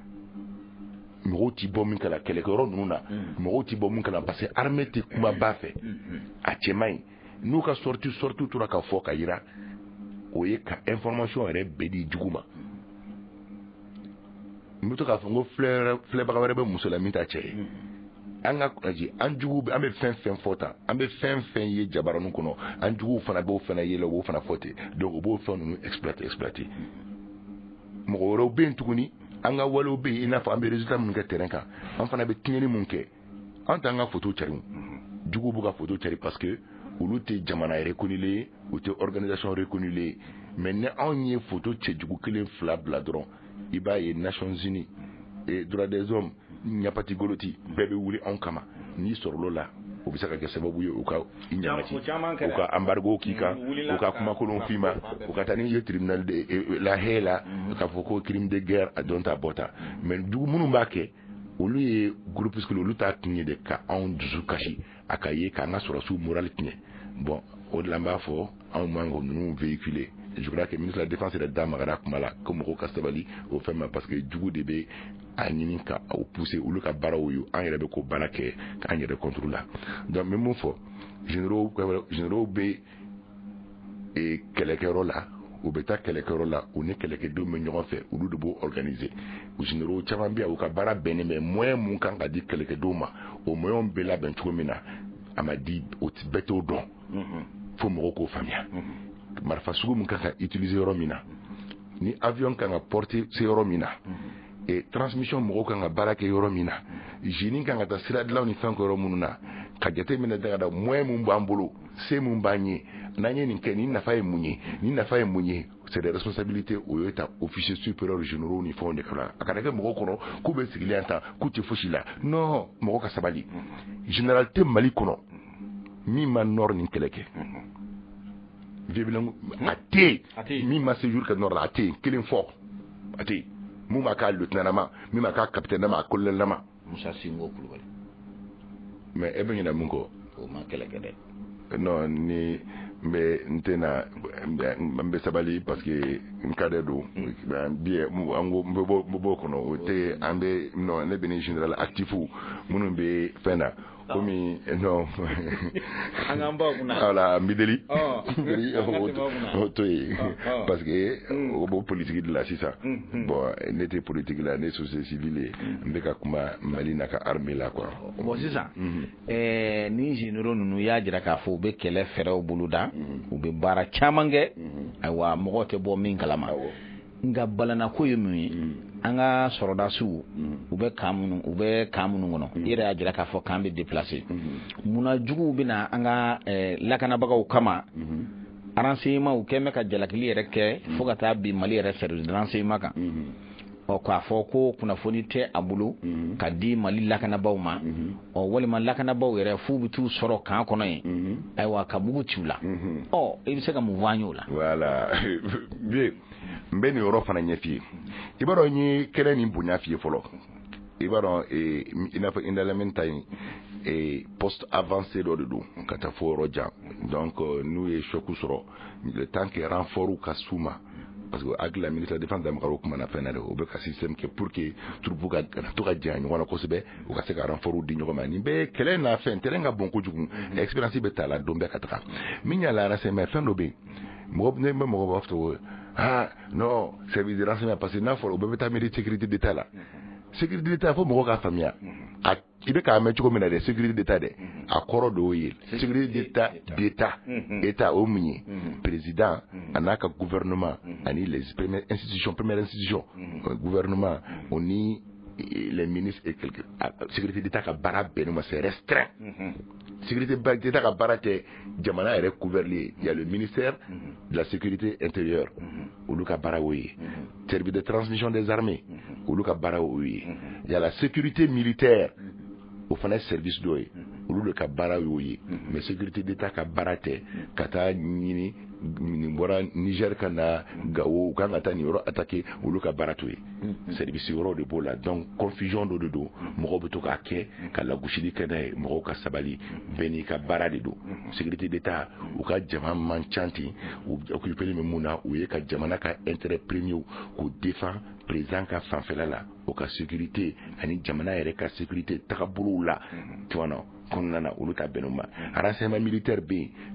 mɔgɔw tɛ bɔ min kala kɛlɛkɛyɔrɔ ninnu na mɔgɔw tɛ bɔ min kala parce que armée tɛ kumaba fɛ a cɛ man ɲi n'u ka sortie tora ka fɔ ka yira o ye ka information yɛrɛ bɛɛ di jugu ma n bɛ to k'a fɔ n ko filɛbaga wɛrɛ bɛ muso la min t'a cɛ ye an ka an jugu an bɛ fɛn fɛn fɔ tan an bɛ fɛn fɛn ye jabarani kɔnɔ an juguw fana b'o fana yɛlɛ o b'o fana fɔ ten donc o b'o fɛn ninnu exploiter mɔgɔ wɛrɛw bɛ yen tuguni an ka walew bɛ yen i n'a fɔ an bɛ résultat minnu kɛ terrain kan an fana bɛ tiɲɛni mun kɛ an t'an ka photo cari juguw b'u ka photo cari parce que olu tɛ jamana reconnue ye u tɛ organisation reconnue ye mais ni anw ye photo cɛjugu kelen fila bila dɔrɔn i b'a ye Nations Unies et droits des hommes ɲapati goloti bɛɛ bɛ wuli anw kama n'i sɔrɔl'o la o bɛ se ka kɛ sababu ye u ka i ɲamaci u ka embargo k'i kan u ka kumakolon f'i ma u ka taa n'i ye tribunal de la Haye la k'a fɔ ko crime de guerre a dɔn ta bɔ ta mais dugu minnu b'a kɛ olu ye groupuscule olu t'a kun ye de ka anw dusu kasi a ka ye k'an ka sɔrɔsiw moral tiɲɛ bon o de la n b'a fɔ anw man ka ninnu véhiculer je crois que ministre de la défense yɛrɛ da magara kuma la ko mɔgɔw ka sabali o fɛn ma parce que jugu de bɛ a ɲini ka o pousser olu ka baaraw ye an yɛrɛ bɛ ko baara kɛ k'an yɛrɛ contrôle la donc n bɛ mun fɔ généraux bɛ kɛlɛkɛyɔrɔ la u bɛ taa kɛlɛkɛyɔrɔ la u ni kɛlɛkɛdenw bɛ ɲɔgɔn fɛ olu de b'o organiser généraux caman bɛ yan u ka baara bɛnnen bɛ moyen mun kan ka di kɛlɛkɛdenw ma o moyen bɛ labɛn cogo min na a ma di o bɛɛ t'o dɔn fo mɔgɔw k'o faamuya marifa sugu min kan ka utiliser yɔrɔ min na ni avion kan ka porter se yɔrɔ min na et transmission mɔgɔw kan ka baara kɛ yɔrɔ min na génie kan ka taa sira dilanw ni fɛn kɛ yɔrɔ minnu na ka jate minɛ da moyen mun b'an bolo se mun b'an ye n'an ye nin kɛ nin nafa ye mun ye nin nafa ye mun ye c'est des responsabilités o ye ta officiers supérieurs généraux ni fɛnw de kala a kana kɛ mɔgɔw kɔnɔ k'u bɛ sigilen yan tan k'u tɛ fosi la non mɔgɔ ka sabali général tɛ Mali kɔnɔ min ma nord nin kɛlɛ kɛ a tɛ min ma séjour kɛ nord la a tɛ kelen fɔ a tɛ mun ma k'a lieutenant ma min ma k'a capitaine ma a colonel ma Musa Singo Kulubali mais e bɛ ɲinɛ mun kɔ o ma kɛlɛ kɛ dɛ non ni mais ntena mbe sabali parce que nkade do bien mbo kono te ambe no ne beni général actifu munu be fena komi non angamba kuna ala mideli parce que au politique de la sisa bon n'était politique là ne société civile mbeka kuma mali naka armée là quoi bon c'est ça ni généraux nu ya jira ka fo be kele fere buluda u be bara chamange aywa mogo te bo min kalama nga balana ko yumi anga soroda su ube kamunu ngono ire ajira ka fo kambe déplacer muna jugu bina anga lakana bagaw kama renseignement u keme ka jalakili yere ke fo ka ta bi mali yere service de renseignement kan o ka fo ko kuna fonite abulu ka di mali lakana bawma o wali man lakana baw yere fu bitu soro kan kono aywa ka bugu tiula o e bi se ka mu vanyola voilà bien mbeni yoro fana nyefi ibaro nyi kele ni mbunya fie folo ibaro ina fa indalament time post avancé do kata fo roja donc nous et choku soro le temps que renfort ou kasuma parce que avec la ministre de la défense d'Amkaro kuma na fenale o be ka système que pour que trouve ka to ka jani wala ko sebe o ka se ka renfort ou dinyo ma ni be kele na fin telenga bonko jugu expérience be tala dombe kataka minya la rase me fen do be mo ne mo bafto ah non service de renseignement parce que na fo o be ta mérite sécurité d'état là sécurité d'état fo mo ka famia a ibe ka me chuko mena de sécurité d'état de akoro do yel sécurité d'état au munyi président anaka gouvernement ani les premières institutions gouvernement oni les ministres et quelques sécurité d'état ka bara benuma c'est restreint sécurité d'état ka bara te jamana est couvert il y a le ministère de la sécurité intérieure uluka bara oui service de transmission des armées uluka bara oui il y a la sécurité militaire au fana service doye ulu le ka bara oui mais sécurité d'état ka barate kata nyini bora Niger kana gawo kanga tani yoro attaquer ulu ka baratoye service yoro de bola donc confusion do mo ko to ka ke kala gushidi kana mo ka sabali beni ka barade do sécurité d'état ou ka jama manchanti ou occuper le muna ou ye ka jamana ka intérêt premier ko défend président ka fanfela la o ka sécurité ani jamana yere ka sécurité takabulu la tu vois non konnana uluta benuma renseignement militaire B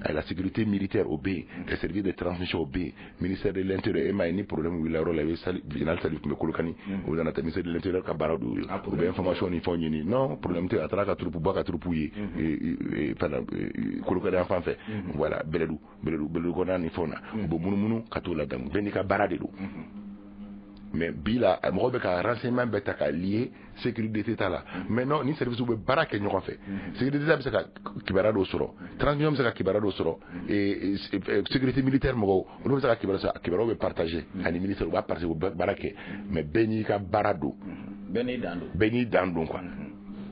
la sécurité militaire au B le service de transmission au B ministère de l'intérieur et ma ni problème wi la rôle la sali final sali me kolokani ou dans la ministère de l'intérieur ka baradu ou bien information ni fonni ni non problème te atraka troupe baka troupe yi et pendant kolokani enfant fait voilà beledu kona ni fona bo munu katola dam benika barade do mais bila mo be ka renseignement beta ka lié sécurité d'état là mais non ni service be baraka ñoko fait sécurité d'état be ka kibara do soro transmission be ka kibara do soro et sécurité militaire mo do be ka kibara be partager ani ministère ba partager baraka mais beni ka barado beni dando quoi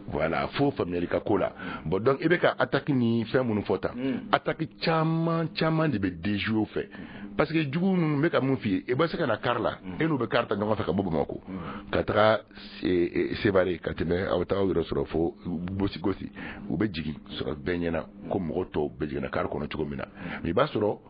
voilà faut familier ka kola bon donc ibe ka attaque ni fait mon fota attaque chama de be déjouer fait parce que du coup nous be ka mon fille e ba se kana karla e no be karta ngwa fa ka bobo mako katra c'est vrai ka teme awta o resoro fo gosi u be jigi so benyana ko mo to be jigi na kar ko no chugo mina mi ba soro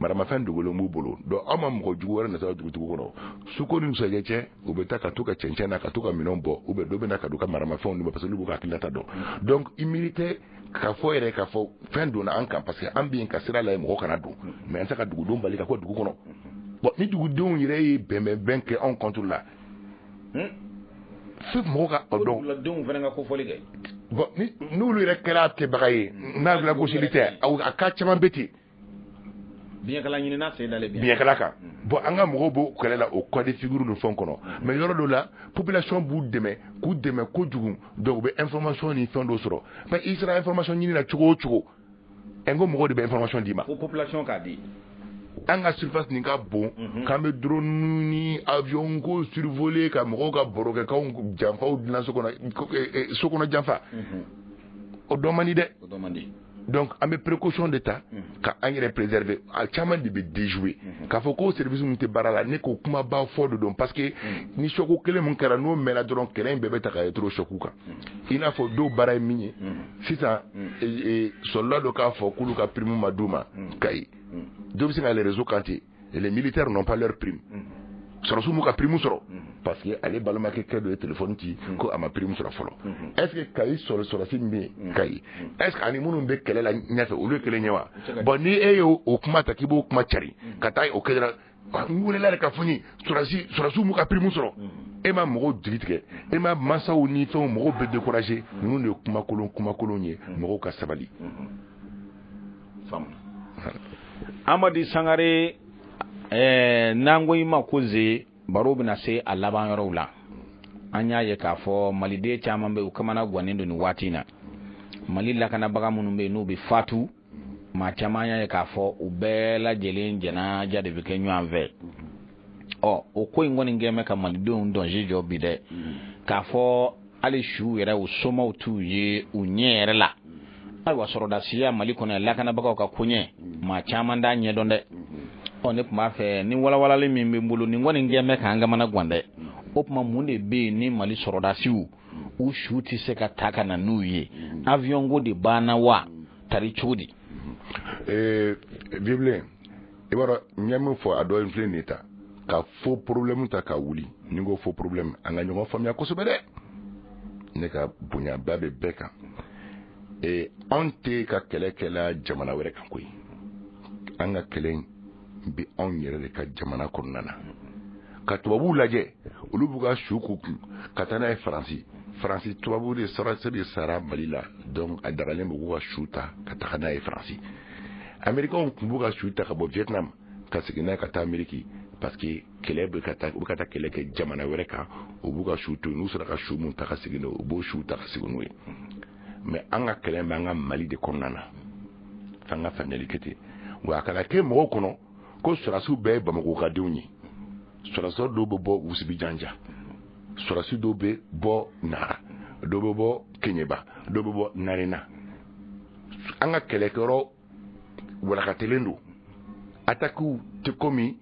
marama fen dugolo mu bolo do ama mo jugo wara na sa dugu kono su ko ni so yeche u be ta ka to ka chenchena ka to ka minombo u be do be na ka do ka marama fen ni parce que lu ka kilata do donc immunité ka fo ere ka fo fen do na anka parce que ambien ka sira la mo kana do mais en saka dugu do mbali ka ko dugu kono bon ni dugu do yire ben que on contrôle là fi mo ka do la do venga ko fo ligay bon ni nous lui réclate bagay na la possibilité au akachama beti bien que la ñina c'est d'aller bien que la ka bon anga mo bo kala la au quoi des figures de fond kono mais yoro do la population bu deme ku deme ko jugu donc be information ni fond do soro mais isra information ni na chugo engo mo de be information di ma population ka di anga surface ni ka bon ka me drone ni avion ko survoler ka mo ka boroke ka jamfa ou dina sokona jamfa o domani de donc an bɛ précaution de ta ka an yɛrɛ préserver a caman de bɛ déjouer k'a fɔ ko service min tɛ baara la ne k'o kumaba fɔ de don parce que ni choc kelen min kɛra n'o mɛnna dɔrɔn kɛlɛ in bɛɛ bɛ ta ka yɛlɛ choc kan i n'a fɔ dɔw baara ye min ye sisan soldat dɔ k'a fɔ k'olu ka prime ma d'u ma Kayi dɔw bɛ se ka les réseaux kan ten les militaires n'ont pas leur prime sɔrɔsiw m'u ka prime sɔrɔ parce que ale balimakɛ kɛ dɔ ye téléphone ci ko a ma prime sɔrɔ fɔlɔ est ce que Kayi sɔrɔsi min bɛ yen Kayi est ce que ani minnu bɛ kɛlɛ la ɲɛfɛ olu ye kelen ye wa bon ni e ye o kuma ta k'i b'o kuma cari ka taa o kɛra n welela de ka fɔ n ye sɔrɔsiw m'u ka prime sɔrɔ e ma mɔgɔw jigi tigɛ e ma mansaw ni fɛnw mɔgɔw bɛ décourager ninnu de ye kumakolon ye mɔgɔw ka sabali. Amadi Sangare n'an ko i ma ko ze baro bɛna se a laban yɔrɔw la an y'a ye k'a fɔ maliden caman bɛ u kamana gannen don nin waati in na Mali lakanabaga minnu bɛ yen n'u bɛ fatu maa caman y'a ye k'a fɔ u bɛɛ lajɛlen jɛnaja de bɛ kɛ ɲɔgɔn fɛ o ko in kɔni kɛn bɛ ka malidenw dɔnsi jɔ bi dɛ k'a fɔ hali su yɛrɛ u somaw t'u ye u ɲɛ yɛrɛ la ayiwa sɔrɔdasiya Mali kɔnɔ lakanabagaw ka koɲɛ maa caman t'a ɲɛdɔn dɛ ne tun b'a fɛ ni walawalali min bɛ n bolo nin kɔni kɛn bɛ k'an kamana gan dɛ o tuma mun de bɛ yen ni Mali sɔrɔdasiw u su tɛ se ka taa ka na n'u ye avion ko de banna wa tari cogo di. Bibilen i b'a dɔn n ye min fɔ a dɔ in filɛ nin ye ta ka faux problème ta ka wuli ni ko faux problème an ka ɲɔgɔn faamuya kosɛbɛ dɛ ne ka bonyaba bɛ bɛɛ kan anw tɛ ka kɛlɛ kɛla jamana wɛrɛ kan koyi an ka kɛlɛ bɛ anw yɛrɛ de ka jamana kɔnɔna na ka tubabuw lajɛ olu b'u ka su k'u kun ka taa n'a ye Faransi tubabuw de sara Mali la donc a dagalen bɛ k'u ka su ta ka taga n'a ye Faransi Américains tun b'u ka su ta ka bɔ Vietnam ka segin n'a ye ka taa Amérique parce que kɛlɛ bɛ ka taa kɛlɛ kɛ jamana wɛrɛ kan u b'u ka su to yen n'u sera ka su mun ta ka segin n'o ye u b'o su ta ka segin n'o ye mais an ka kɛlɛ bɛ an ka Mali de kɔnɔna na f'an ka faamuyali kɛ ten wa a kana kɛ mɔgɔw kɔnɔ ko sɔrɔdasiw bɛɛ ye Bamako ka denw ye sɔrɔdasi dɔw bɛ bɔ Wusibijanja sɔrɔdasi dɔw bɛ bɔ Nara dɔw bɛ bɔ Keɲeba dɔw bɛ bɔ Narena an ka kɛlɛkɛyɔrɔ walakatelen don attaques tɛ komi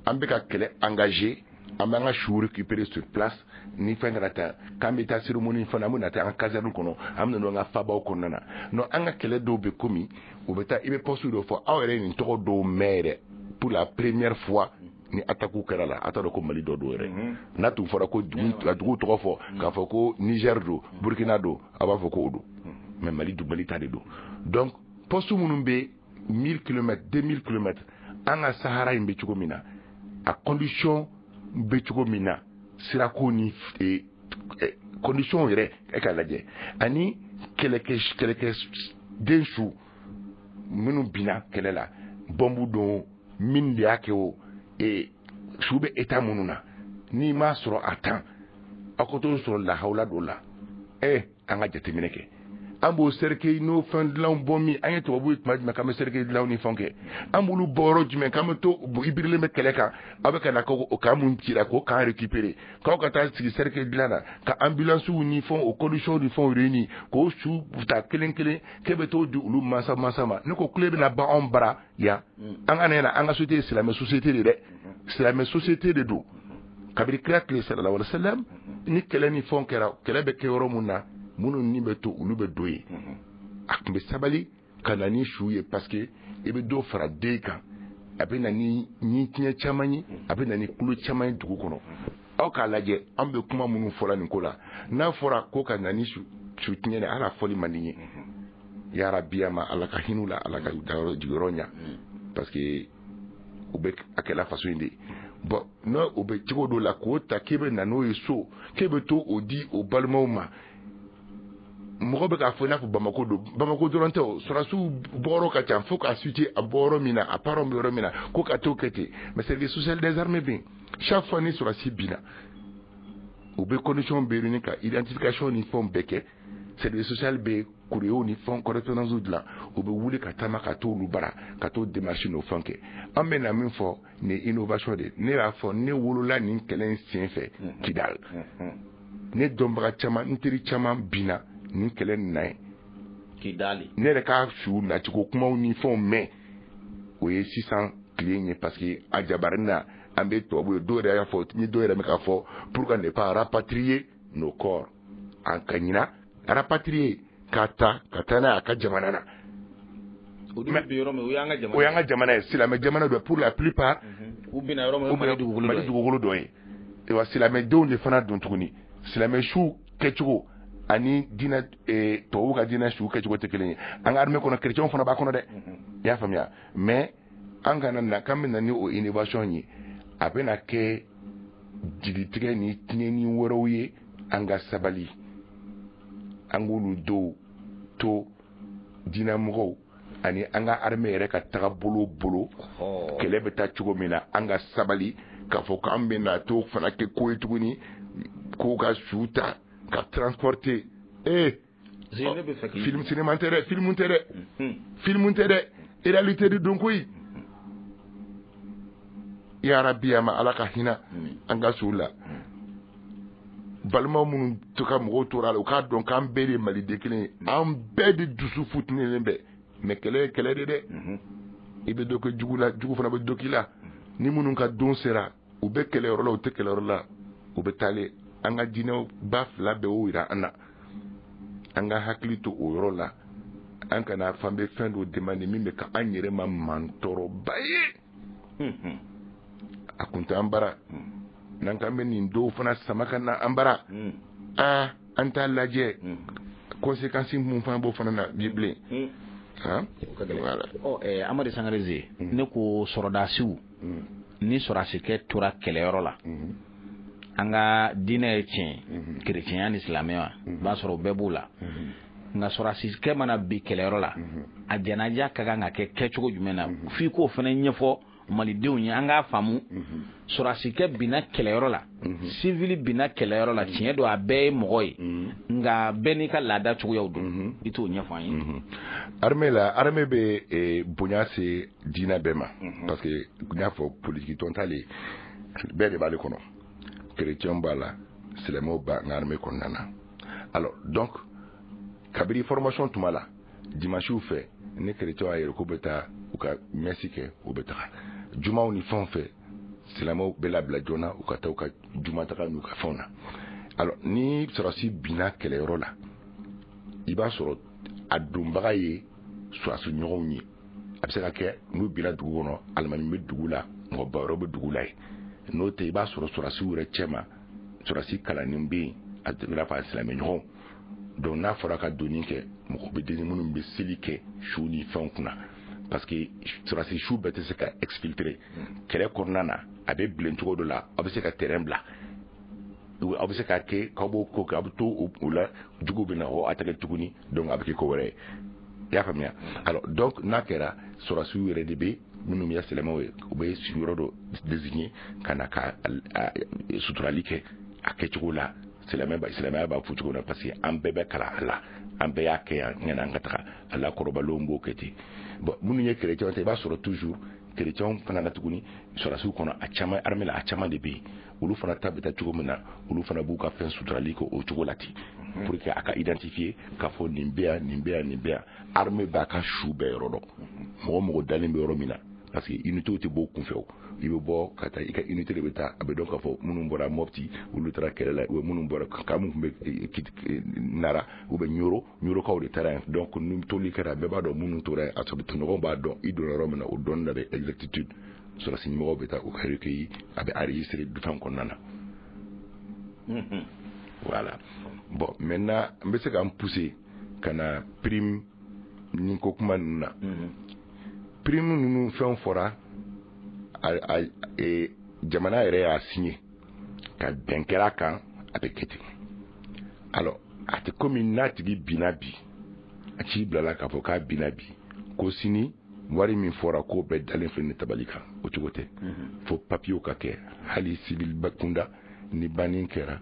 an bɛ ka kɛlɛ engagé an b'an ka su récupérer sur place ni fɛn kɛra ta k'an bɛ taa cérémonie fana an bɛ na taa an ka caserne kɔnɔ an bɛ na n'an ka fabaw kɔnɔna na non an ka kɛlɛ dɔw bɛ komi u bɛ taa i bɛ poste dɔ fɔ aw yɛrɛ nin tɔgɔ dɔw mɛn yɛrɛ pour la première fois ni attaque kɛra la a t'a dɔn ko Mali dɔ don yɛrɛ n'a tun fɔra ko dugu tɔgɔ fɔ k'a fɔ ko Niger don Burkina don a b'a fɔ ko o don mais Mali ta de don donc poste minnu bɛ 1000 km 2000 km an ka Sahara in bɛ cogo min na a condition bɛ cogo min na sirako ni condition yɛrɛ e ka lajɛ ani kɛlɛkɛ den su minnu binna kɛlɛ la bombu don min de y'a kɛ o su bɛ état minnu na n'i m'a sɔrɔ a temps aw ka t'o sɔrɔ lahawla dɔ la an ka jateminɛ kɛ an b'o cercueil n'o fɛn dilanw bɔ min an ye tubabuw ye tuma jumɛn k'an bɛ cercueil dilanw ni fɛnw kɛ an b'olu bɔ yɔrɔ jumɛn k'an bɛ to i birilen bɛ kɛlɛ kan aw bɛ ka na o kan mun cira k'o kan récupérer k'aw ka taa sigi cercueil dilan na ka ambulancew ni fɛnw o conditions ni fɛnw réuni k'o su ta kelen kelen k'e bɛ t'o di olu mansa ma ne ko kile bɛna ban anw bara yan an ka na an ka société ye silamɛ société de dɛ silamɛ société de don kabiri kira tile sallallahu alaihi wasallam ni kɛlɛ ni fɛnw kɛra kɛlɛ bɛ kɛ yɔrɔ mun na minnu ni bɛ to olu bɛ don ye a tun bɛ sabali ka na ni su ye parce que i bɛ dɔ fara den kan a bɛ na ni tiɲɛ caman ye a bɛ na ni kulo caman ye dugu kɔnɔ aw k'a lajɛ an bɛ kuma minnu fɔla nin ko la n'a fɔra ko ka na ni su tiɲɛ de ala fɔli man di ye yarabi ma ala ka hinɛ la ala ka jigiyɔrɔ ɲa parce que u bɛ a kɛla faso in de bon n'o o bɛ cogo dɔ la k'o ta k'e bɛ na n'o ye so k'e bɛ to o di o balimaw ma mɔgɔ bɛ k'a fɔ i n'a fɔ Bamako don Bamako dɔrɔn tɛ o sɔrɔdasiw bɔyɔrɔ ka ca fo k'a suite a bɔ yɔrɔ min na a parents bɛ yɔrɔ min na ko ka t'o kɛ ten mais service social des armées bɛ yen chaque fois ni sɔrɔdasi binna u bɛ condition bɛɛ ɲini ka identification ni fɛnw bɛɛ kɛ service social bɛ courrier ni fɛnw correspondance dilan u bɛ wuli ka taama ka t'olu bara ka t'o démarche n'o fɛn kɛ an bɛ na min fɔ nin innovation de ne y'a fɔ ne wolola nin kɛlɛ in sen fɛ Kidal ne dɔnbaga caman n teri caman binna nin kɛlɛ nin na ye kidali ne yɛrɛ ka su nacogo kumaw ni fɛnw mɛn o ye sisan tile ye parce que a jabarin na an bɛ tubabu ye dɔw yɛrɛ y'a fɔ ni dɔw yɛrɛ bɛ k'a fɔ pour que ne pas rapatrier nos corps an ka ɲina rapatrier ka taa n'a a ka jamana na o y'an ka jamana ye silamɛ jamana dɔ pour la plupart u bɛna yɔrɔ min Mali dugukolo dɔ ye wa silamɛdenw de fana don tuguni silamɛ su kɛcogo ani diinɛ tubabu ka diinɛ su kɛcogo tɛ kelen ye an ka armée kɔnɔ chrétiens fana b'a kɔnɔ dɛ i y'a faamuya mais an kana na k'an bɛ na ni o innovation ye a bɛna kɛ jigitigɛ ni tiɲɛni wɛrɛw ye an ka sabali an k'olu dɔw to diinɛmɔgɔw ani an ka armée yɛrɛ ka taga bolo kɛlɛ bɛ taa cogo min na an ka sabali k'a fɔ k'an bɛ na to fana kɛ ko ye tuguni ko ka su ta ka transporter film cinéma tɛ dɛ film tɛ dɛ réalité de don koyi ya rabbi ama ala ka hinɛ an ka suw la balima minnu to ka mɔgɔw tora la u k'a dɔn k'an bɛɛ de maliden kelen ye an bɛɛ de dusu futinɛlen bɛ mais kɛlɛ ye kɛlɛ de dɛ i bɛ dɔ kɛ jugu la jugu fana bɛ dɔ k'i la ni minnu ka don sera u bɛ kɛlɛyɔrɔ la u tɛ kɛlɛyɔrɔ la u bɛ taalen an ka diinɛw ba fila bɛɛ y'o yira an na an ka hakili to o yɔrɔ la an kana f'an bɛ fɛn dɔ demander min bɛ k'an yɛrɛ ma mantɔrɔba ye a kun tɛ an bara n'an k'an bɛ nin dɔw fana sama ka na an bara an t'a lajɛ conséquences mun fana b'o fana na bilen Amadu Sangareze ne ko sɔrɔdasiw ni sɔrɔdasikɛ tora kɛlɛyɔrɔ la an ka diinɛ ye tiɲɛ kerecɛnya ni silamɛya b'a sɔrɔ bɛɛ b'o la nka sɔrɔdasikɛ mana bi kɛlɛyɔrɔ la a jɛnaja ka kan ka kɛ kɛcogo jumɛn na f'i k'o fana ɲɛfɔ malidenw ye an k'a faamu sɔrɔdasikɛ binna kɛlɛyɔrɔ la civil binna kɛlɛyɔrɔ la tiɲɛ don a bɛɛ ye mɔgɔ ye nka bɛɛ n'i ka laada cogoyaw don i t'o ɲɛfɔ an ye armée bɛ bonya se diinɛ bɛɛ ma parce que n y'a fɔ politique tɔn t'ale bɛɛ de b'ale kɔnɔ chrétiens b'a la silamɛw b'a nka armée kɔnɔna na alors donc kabiri formation tuma la dimanche fɛ ni chrétiens y'a yɛrɛ k'u bɛ taa u ka messe kɛ u bɛ taga jumaw ni fɛnw fɛ silamɛw bɛ labila joona u ka taa u ka juma taga n'u ka fɛnw na alors ni sɔrɔdasi binna kɛlɛyɔrɔ la i b'a sɔrɔ a donbaga ye sɔrɔdasi ɲɔgɔnw ye a bɛ se ka kɛ n'u binna dugu kɔnɔ alimami bɛ dugu la mɔgɔba wɛrɛ bɛ dugu la ye n'o tɛ i b'a sɔrɔ sɔrɔdasiw yɛrɛ cɛma sɔrɔdasi kalannen bɛ yen a tɛmɛna f'a silamɛ ɲɔgɔnw donc n'a fɔra ka donni kɛ mɔgɔ bɛ deni minnu bɛ seli kɛ su ni fɛnw kunna parce que sɔrɔdasi su bɛɛ tɛ se ka exfiltrer kɛlɛ kɔnɔna na a bɛ bilen cogo dɔ la aw bɛ se ka terrain bila aw bɛ se ka kɛ k'aw b'o ko kɛ aw bɛ to o la juguw bɛ na a tɛ kɛ tuguni donc a bɛ kɛ ko wɛrɛ ye i y'a faamuya alors donc n'a kɛra sɔrɔdasiw yɛrɛ de bɛ minnu ye silamɛw ye u bɛ sigiyɔrɔ dɔ désigner ka na ka suturali kɛ a kɛcogo la silamɛya b'a fɔ cogo la parce que an bɛɛ bɛ kalan a la an bɛɛ y'a kɛ yan ɲɛna an ka taga a la kɔrɔbalenw b'o kɛ ten bon minnu ye chrétiens i b'a sɔrɔ toujours chrétiens fana na tuguni sɔrɔdasiw kɔnɔ a caman armée la a caman de bɛ yen olu fana ta bɛ taa cogo min na olu fana b'u ka fɛn suturali kɛ o cogo la ten pour que a ka identifier k'a fɔ nin bɛ yan nin bɛ yan nin bɛ yan armée b'a ka su bɛɛ yɔrɔ dɔn mɔgɔ dalen bɛ yɔrɔ min na parce que unité tɛ bɔ kunfɛ o i bɛ bɔ ka taa i ka unité de bɛ taa a bɛ dɔn k'a fɔ minnu bɔra Mopti olu taara kɛlɛ la ou minnu bɔra Kamu tun bɛ Nara ou bien Ɲorokaw de taara yan donc ni toli kɛra bɛɛ b'a dɔn minnu tora yan a sɔrɔ tɔɲɔgɔnw b'a dɔn i donna yɔrɔ min na o dɔnni na de exactitude sɔrɔdasi ɲɛmɔgɔw bɛ taa u ka recueil a bɛ enregistrer fɛn kɔnɔna na voilà bon maintenant n bɛ se k'an pousser ka na prime ni ko kuma ninnu na prime ninnu fɛn fɔra jamana yɛrɛ y'a signé ka bɛn kɛra kan a bɛ kɛ ten alors a tɛ komi n'a tigi binna bi a ci bilala k'a fɔ k'a binna bi ko sini wari min fɔra k'o bɛɛ dalen filɛ ni tabali kan o cogo tɛ fo papiyew ka kɛ hali civil kunda ni banni kɛra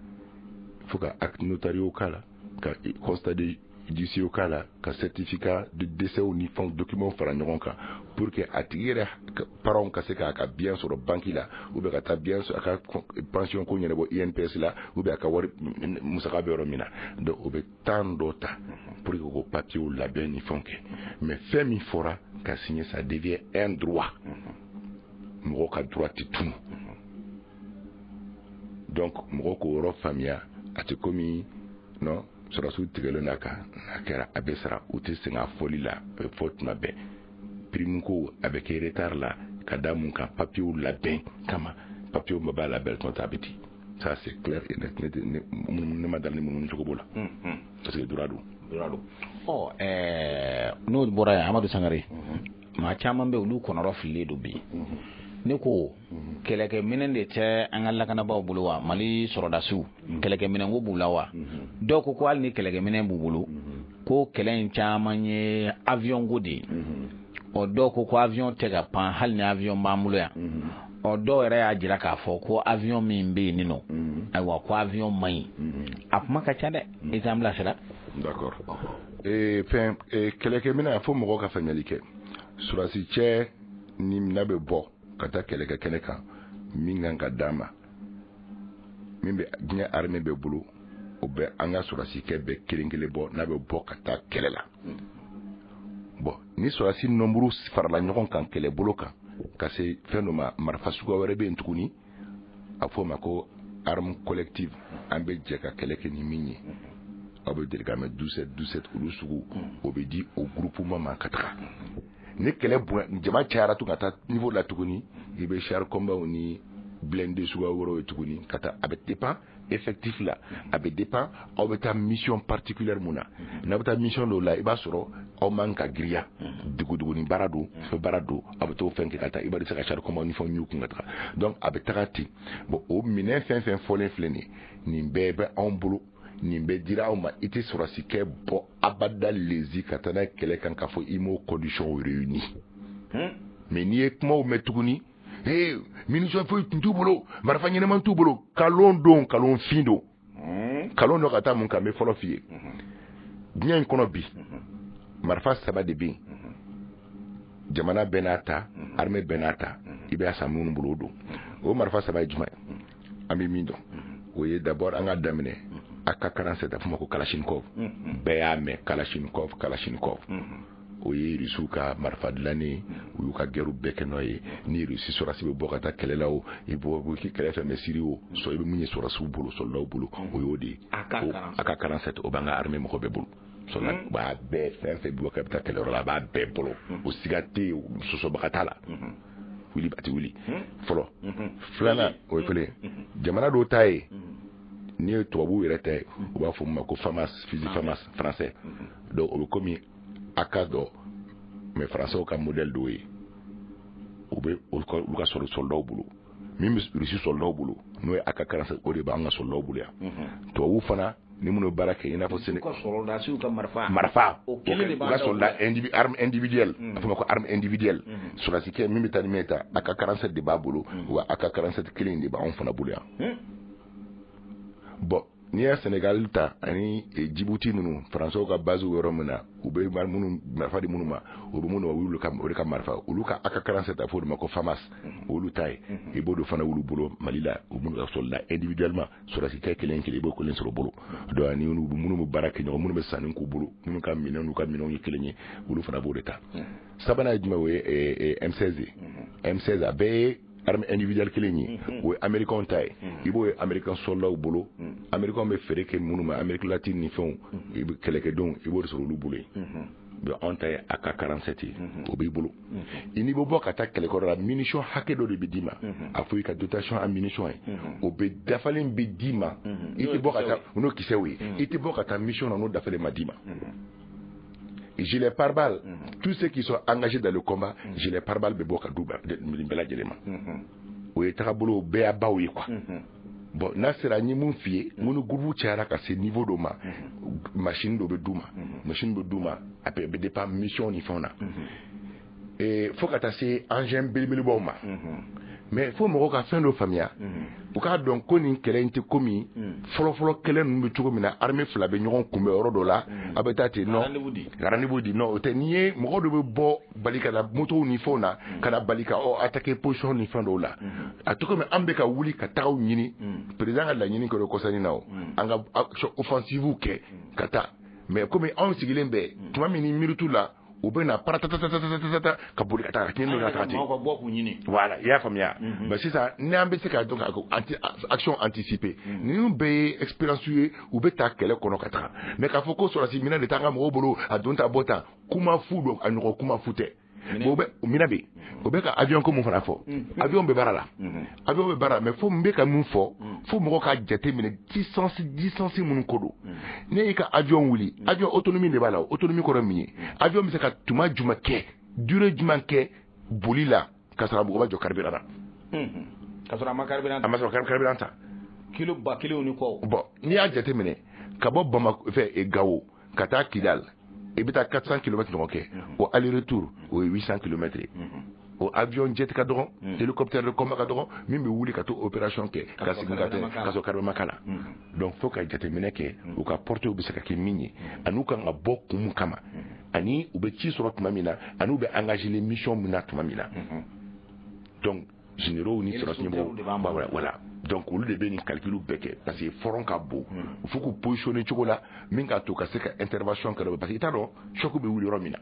fo ka acte notariaux k'a la ka constat de d'ici au cas là ka certificat de décès au ni fond document fara ɲɔgɔn kan pour que a tigi yɛrɛ parents ka se k'a ka bien sɔrɔ banque la ou bien ka taa bien sɔrɔ a ka pension ko ɲɛnabɔ INPS la ou bien a ka wari musaka bɛ yɔrɔ min na donc o bɛ temps dɔ ta pour que ko papier labɛn ni fɛnw kɛ mais fɛn min fɔra ka signer ça devient un droit mɔgɔ ka droit tɛ tunu donc mɔgɔ k'o yɔrɔ faamuya a tɛ komi non sɔrɔsiw tigɛlen n'a kan n'a kɛra a bɛ sara u tɛ segin a fɔli la a bɛ fɔ tuma bɛɛ prime ko a bɛ kɛ retard la ka da mun kan papier labɛn kama papier ma b'a labɛn tuma a bɛ di ça c'est clair et net ne ma dal ni mun cogo b'o la parce que droit don n'o bɔra yen Amadu Sangare maa caman bɛ olu kɔnɔrɔ fililen don bi ne ko kɛlɛkɛminɛn de tɛ an ka lakanabaaw bolo wa Mali sɔrɔdasiw kɛlɛkɛminɛn ko b'u la wa dɔw ko hali ni kɛlɛkɛminɛn b'u bolo ko kɛlɛ in caman ye avion ko de ye dɔw ko avion tɛ ka pan hali ni avion b'an bolo yan dɔw yɛrɛ y'a jira k'a fɔ ko avion min bɛ yen nin nɔ ayiwa ko avion man ɲi a kuma ka ca dɛ i t'an bilasira. D'accord fɛn kɛlɛkɛminɛn a fɔ mɔgɔw ka faamuyali kɛ sɔrɔdasi cɛ ni n'a bɛ bɔ ka taa kɛlɛkɛ kɛnɛ kan min kan ka d'a ma min bɛ diɲɛ armée bɛ bolo o bɛ an ka sɔrɔdasikɛ bɛɛ kelen kelen bɔ n'a bɛ bɔ ka taa kɛlɛ la bon ni sɔrɔdasi nombre farala ɲɔgɔn kan kɛlɛ bolo kan ka se fɛn dɔ ma marifa suguya wɛrɛ bɛ yen tuguni a fɔ o ma ko arme collective an bɛ jɛ ka kɛlɛ kɛ ni min ye aw bɛ deli ka mɛn 12-17 olu sugu o bɛ di o groupement ma ka taga ni kɛlɛ bonya jama cayara tun ka taa niveau la tuguni i bɛ char combat ni blindé suguya wɛrɛw ye tuguni ka taa a bɛ dépend effectif la a bɛ dépend aw bɛ taa mission particulière mun na n'a bɛ taa mission dɔw la i b'a sɔrɔ aw man ka giriya duguni baara don fɛ baara don a bɛ t'o fɛn kɛ ka taa i b'a se ka char combat ni fɛn y'u kun ka taga donc a bɛ taga ten bon o minɛn fɛn fɛn fɔlen filɛ nin bɛɛ bɛ anw bolo nin bɛ dira aw ma i tɛ sɔrɔsikɛ bɔ abada lezi ka taa n'a ye kɛlɛ kan k'a fɔ i m'o condition réuni mais n'i ye kumaw mɛn tuguni munition foyi tun t'u bolo marifa ɲɛnɛman t'u bolo kalon don kalon fin don kalon dɔ ka taa mun kan n bɛ fɔlɔ f'i ye diɲɛ in kɔnɔ bi marifa 3 de bɛ yen jamana bɛɛ n'a ta armée bɛɛ n'a ta i bɛ a san minnu bolo o don o marifa 3 ye jumɛn ye an bɛ min dɔn o ye d'abord an ka daminɛ AK-47 a fɔ ma ko Kalachnikov bɛɛ y'a mɛn Kalachnikov o ye Rusiw ka marifa dilannen u y'u ka guerre bɛɛ kɛ n'o ye ni Rusi sɔrɔdasi bɛ bɔ ka taa kɛlɛ la o i bɔ kɛrɛfɛ mɛ Siri o i bɛ mun ye sɔrɔdasiw bolo soldaw bolo o y'o de ye AK-47 o b'an ka armée mɔgɔ bɛɛ bolo soldat u b'a bɛɛ fɛn fɛn bɔ ka bɛ taa kɛlɛyɔrɔ la a b'a bɛɛ bolo o siga tɛ yen sɔsɔbaga t'a la wuli a tɛ wuli fɔlɔ filanan o ye kelen jamana dɔw ta ye n'i ye tubabuw yɛrɛ ta ye u b'a fɔ min ma ko FAMAS fusil FAMAS français donc o bɛ komi AK dɔ mais français ka modèle dɔ ye u bɛ olu ka soldaw bolo min bɛ Rusi soldaw bolo n'o ye AK-47 o de b'an ka soldaw bolo yan tubabuw fana ni minnu baara kɛ i n'a fɔ soldasiw ka marifa u ka soldat arme individuelle a fɔ ma ko arme individuelle sɔrɔdasikɛ min bɛ taa ni min ta AK-47 de b'a bolo wa AK-47 kelen de b'anw fana bolo yan bon n'i ye Sénégal ta ani Djibouti ninnu Français ka base yɔrɔ min na u bɛ minnu marifa di minnu ma u bɛ minnu o de ka marifa olu ka AK-47 a fɔ o de ma ko FAMAS olu ta ye i b'o de fana wulu bolo Mali la u minnu ka soldat individuellement sɔrɔdasikɛ kelen kelen i b'o kelen sɔrɔ bolo donc ani minnu bɛ baara kɛ ɲɔgɔn minnu bɛ sanni k'u bolo minnu ka minɛn n'u ka minɛnw ye kelen ye olu fana b'o de ta sabanan ye jumɛn o ye M16 ye M16 a bɛɛ ye arme individuelle kelen ye o ye américain ta ye i b'o ye américain soldaw bolo américain bɛ feere kɛ minnu ma Amérique latine ni fɛnw i bɛ kɛlɛkɛdenw i b'o de sɔrɔ olu bolo ye anw ta ye AK-47 ye o b'i bolo i n'i bɛ bɔ ka taa kɛlɛkɛyɔrɔ la munition hakɛ dɔ de bɛ d'i ma a fɔ i ka dotation en munition ye o bɛ dafalen bɛ d'i ma i tɛ bɔ ka taa n'o kisɛw ye i tɛ bɔ ka taa mission na n'o dafalen ma d'i ma gilet pare-balles tous ceux qui sont engagés dans le combat gilet pare-balles bɛ bɔ ka d'u bɛɛ lajɛlen ma o ye tagabolo bɛɛ y'a baw ye quoi bon n'a sera n ye mun f'i ye minnu groupe cayara ka se niveau dɔ ma machine dɔ bɛ d'u ma machine bɛ d'u ma a bɛ dépend mission ni fɛnw na fo ka taa se engin belebelebaw ma mais fo mɔgɔ ka fɛn dɔ faamuya u k'a dɔn ko nin kɛlɛ in tɛ komi fɔlɔfɔlɔ kɛlɛ ninnu bɛ cogo min na armée fila bɛ ɲɔgɔn kunbɛn yɔrɔ dɔ la a bɛ taa ten rendez-vous di non o tɛ n'i ye mɔgɔ dɔ bɛ bɔ bali ka na motow ni fɛnw na ka na bali ka attaquer position ni fɛn dɔw la a to komi an bɛ ka wuli ka tagaw ɲini président ka laɲini kɛ o kɔsani na o an ka action offensive kɛ ka taa mais komi anw sigilen bɛ tuma min ni miiri t'u la u bɛ na paratatatata ka boli ka taa ka tiɲɛ ka taa ten voilà i y'a faamuya mais sisan ni an bɛ se ka dɔn ka action anticiper ninnu bɛɛ ye expérience ye u bɛ taa kɛlɛ kɔnɔ ka taga mais k'a fɔ ko sɔrɔsi minɛ de t'an ka mɔgɔw bolo a don ta bɔ tan kuma fu don a ɲɔgɔn kuma fu tɛ o bɛ minɛ bɛ o bɛ ka avion ko mun fana fɔ avion bɛ baara la avion bɛ baara mais fo n bɛ ka mun fɔ fo mɔgɔ ka jate minɛ distance minnu ko don ne y'i ka avion wuli avion autonomie de b'a la autonomie kɔrɔ min ye avion bɛ se ka tuma jumɛn kɛ durée jumɛn kɛ boli la ka sɔrɔ a mɔgɔ ma jɔ carburant na ka sɔrɔ a ma carburant ta kilo ba kelen ni kɔ bon n'i y'a jate minɛ ka bɔ Bamako fɛ Gao ka taa Kidal i bɛ taa 400 km ɲɔgɔn kɛ o aller retour o ye 800 km o avion jet ka dɔgɔ hélicoptère de combat ka dɔgɔ min bɛ wuli ka to opération kɛ ka segin ka sɔrɔ carburant k'a la donc faut ka jateminɛ kɛ u ka portée bɛ se ka kɛ min ye ani u kan ka bɔ kun min kama ani u bɛ ci sɔrɔ tuma min na ani u bɛ engager les missions min na tuma min na donc généraux ni sɔrɔsi ɲɛmɔgɔ voilà donc olu de bɛ nin calcul bɛɛ kɛ parce que front ka bon il faut k'u positionner cogo la min k'a to ka se ka intervention kɛ parce que i t'a dɔn choc bɛ wuli yɔrɔ min na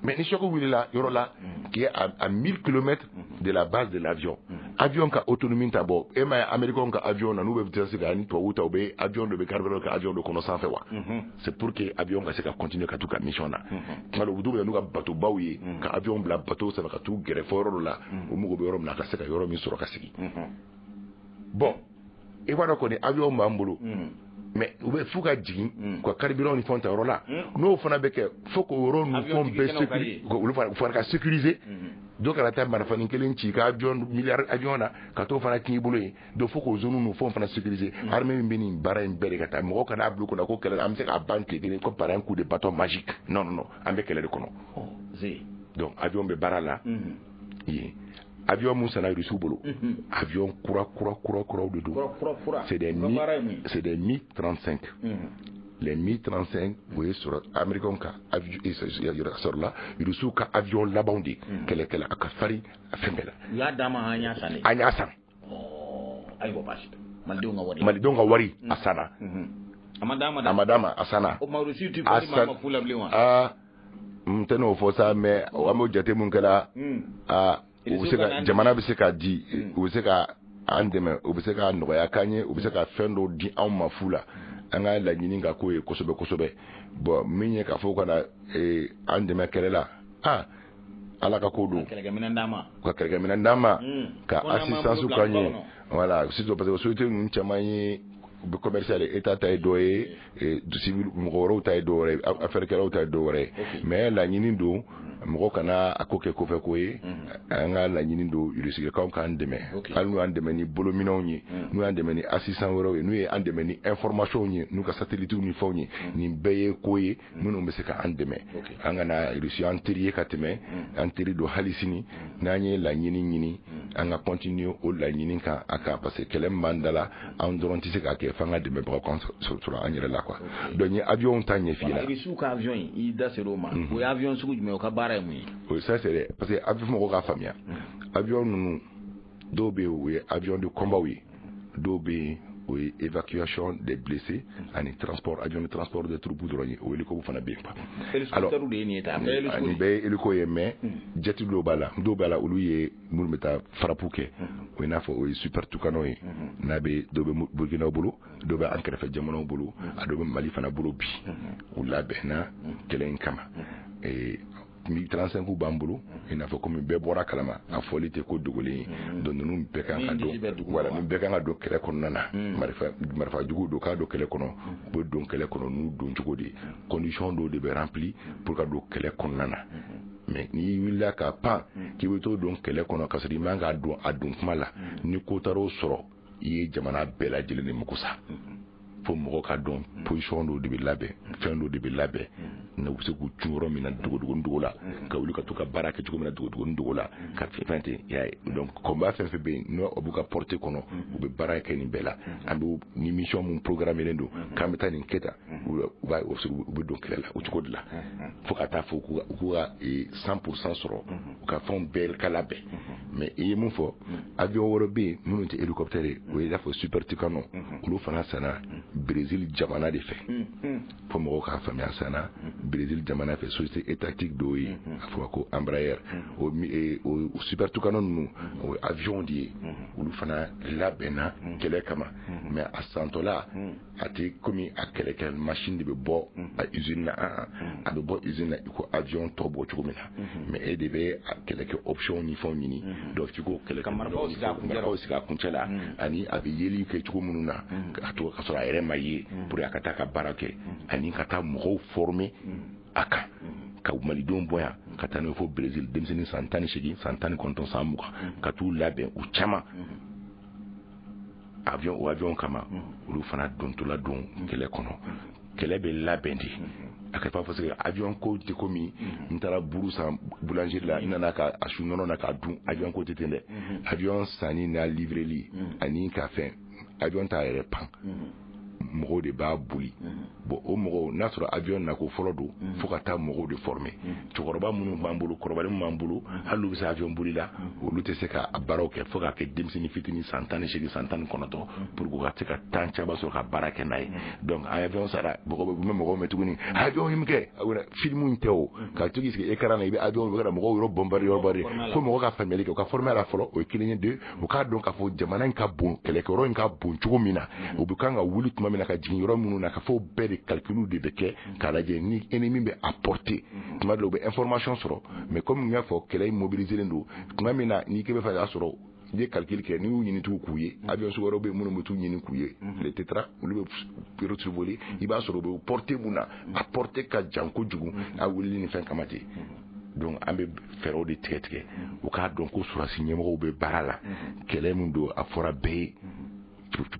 mais ni choc wulila yɔrɔ la qui est à 1000 km de la base de l'avion avion ka autonomie ta bɔ e ma ye américain ka avion na n'u bɛ vitesse ka ni tubabu ta u bɛ avion dɔ bɛ carburant ka avion dɔ kɔnɔ sanfɛ wa c'est pour que avion ka se ka continuer ka t'u ka mission na tuma dɔ u bɛ n'u ka bateau baw ye ka avion bila bateau sanfɛ ka t'u gɛrɛ fɔ yɔrɔ dɔ la u mago bɛ yɔrɔ min na a ka se ka yɔrɔ min sɔrɔ ka sigi bon i b'a dɔn kɔni avion b'an bolo mais u bɛ f'u ka jigin ka carburant ni fɛnw ta yɔrɔ la n'o fana bɛ kɛ fo k'o yɔrɔ ni fɛnw bɛɛ sécuriser olu fana ka sécuriser dɔ kana taa marifanin kelen ci ka avion milliard avion na ka t'o fana tiɲɛ i bolo ye donc fo k'o zone ninnu fɛnw fana sécuriser armée min bɛ nin baara in bɛɛ de ka taa mɔgɔ kana bila u kunna ko kɛlɛ an bɛ se k'a ban tile kelen ko par un coup de bâton magique non non non an bɛ kɛlɛ de kɔnɔ donc avion bɛ baara la yen avion mun sana Russie bolo avion kura de do c'est des Mi-35 les Mi-35 vous voyez sur américain ka avion sur là Russie ka avion laban de kɛlɛ a ka fari a fɛn bɛɛ la y'a d'a ma an y'a san ayiwa basi malidenw ka wari a sanna a ma d'a ma a sanna o ma Russie ti fɔ ma fu la bilen wa n tɛ n'o fɔ sa mais an b'o jate mun kɛla u bɛ se ka jamana bɛ se ka di u bɛ se ka an dɛmɛ u bɛ se ka nɔgɔya k'an ye u bɛ se ka fɛn dɔw di anw ma fu la an ka laɲini ka k'o ye kosɛbɛ bon min ye k'a fɔ ka na an dɛmɛ kɛlɛ la ala ka ko don ka kɛlɛkɛminɛn d'an ma ka assistance k'an ye voilà sisan parce que société ninnu caman ye u bɛ commercial état ta ye dɔ ye civil mɔgɔ wɛrɛw ta ye dɔ wɛrɛ ye affaire kɛlaw ta ye dɔ wɛrɛ ye mais laɲini don mɔgɔ kana a ko kɛ kɔfɛ ko ye an ka laɲini don Rusikaw k'an dɛmɛ hali n'u y'an dɛmɛ ni bolominɛw ye n'u y'an dɛmɛ ni assistant wɛrɛw ye n'u ye an dɛmɛ ni information ye n'u ka satellite ni fɛnw ye nin bɛɛ ye ko ye minnu bɛ se ka an dɛmɛ an kana Rusi an teri ye ka tɛmɛ an teri don hali sini n'an ye laɲini ɲini an ka continuer o laɲini kan a kan parce que kɛlɛ min b'an da la an dɔrɔn tɛ se k'a kɛ f'an ka dɛmɛbagaw kan sɔrɔ an yɛrɛ la quoi donc ni avion ta ɲɛ f'i la Rusiw ka avion i da ser'o ma o ye avion sugu jumɛn o ka baara ye mun ye oui ça c'est parce que avion mɔgɔw k'a faamuya avion ninnu dɔw bɛ yen o ye avion de combat ye dɔw bɛ yen o ye évacuation des blessés ani transport avion de transport de troupes dɔrɔn ye o hélico fana bɛ yen quoi alors nin bɛɛ ye hélico ye mais jet dɔw b'a la olu ye minnu bɛ taa farapu kɛ o ye n'a fɔ o ye super tucano ye n'a bɛ dɔw bɛ burukinaw bolo dɔw bɛ an kɛrɛfɛ jamanaw bolo a dɔw bɛ mali fana bolo bi u labɛnna kɛlɛ in kama Mi-35 b'an bolo i n'a fɔ komi bɛɛ bɔra kalama a fɔli tɛ ko dogolen ye donc ninnu bɛɛ kan ka don voilà ninnu bɛɛ kan ka don kɛlɛ kɔnɔna na marifa jugu don k'a don kɛlɛ kɔnɔ u bɛ don kɛlɛ kɔnɔ n'u don cogo de condition dɔw de bɛ rempli pour ka don kɛlɛ kɔnɔna na mais n'i wulila ka pan k'i bɛ to don kɛlɛ kɔnɔ ka sɔrɔ i man ka don a don kuma la ni ko taar'o sɔrɔ i ye jamana bɛɛ lajɛlen de mago sa fo mɔgɔ ka dɔn position dɔw de bɛ labɛn fɛn dɔw de bɛ labɛn na wusu ku churo mina dugo la ka wuli ka to ka baraka chugo mina dugo la ka fente ya donc combat fait be no obuka porter kono ube baraka ni bela ambu ni mission mon programme lendo kameta ni keta ba ube donc la o chugo la faut ka ta faut ku 100% soro ka fond bel kalabe mais e mon fo avion worobe mun te hélicoptère o ya fo super tikano ulu fana sana Brésil jamana de fait pour mo ka famia sana Brésil jamana fait société étatique doyi afwa ko Embraer o super tukano nu avion di ulu fana labena kele kama mais à santola ati komi akele kel machine de bo a usine na a de bo usine ko avion tobo chukumina mais e debe akele ke option ni fon ni donc tu ko kele kamar ba osika kunchela ani abi yeli ke chukumununa ato kasora ere mayi pour akata ka barake ani kata mo former aka ka malidon boya kata no fo Brésil demseni santani shigi santani konton samuka katu labe u chama avion kama ulu fana dontola don kele kono kele be labendi akata pa fose avion ko te komi ntara buru sa boulangerie la inana ka ashunono na ka dun avion ko te tende avion sani na livreli ani ka fin avion ta ere pan mogo de ba buli bon o mogo n'a sɔrɔ avion na ko fɔlɔ do fo ka taa mogo de former cɛkɔrɔba minnu b'an bolo kɔrɔbalen b'an bolo hali u bɛ se avion boli la olu tɛ se ka baaraw kɛ fo ka kɛ denmisɛnnin fitinin san 18 san 19 pour que ka se ka temps caman sɔrɔ ka baara kɛ n'a ye donc avion sara mɔgɔ bɛ mɔgɔw mɛn tuguni avion min kɛ film in tɛ o ka to k'i sigi écran na i bɛ avion bɛ ka mɔgɔw yɔrɔ bombarder fo mɔgɔ ka faamuyali kɛ u ka former la fɔlɔ o ye kelen ye deux u k'a dɔn k'a fɔ jamana in ka bon kɛlɛkɛyɔrɔ in ka bon cogo min na u bɛ kan ka wuli tuma min na ka jigin yɔrɔ minnu na ka fɔ bɛɛ de calcul de bɛ kɛ k'a lajɛ ni ennemi bɛ apporter tuma dɔw u bɛ information sɔrɔ mais comme n y'a fɔ kɛlɛ in mobiliser do tuma min na n'i k'e bɛ fɛ k'a sɔrɔ i ye calcul kɛ n'i y'u ɲini t'u k'u ye avion sugu wɛrɛw bɛ minnu bɛ t'u ɲini k'u ye les tétra olu bɛ retrouver i b'a sɔrɔ u bɛ porter mun na a porter ka jan kojugu a wulili ni fɛn kama ten donc an bɛ fɛɛrɛw de tigɛ u k'a dɔn ko surasi ɲɛmɔgɔw bɛ baara la kɛlɛ min don a fɔra bɛɛ ye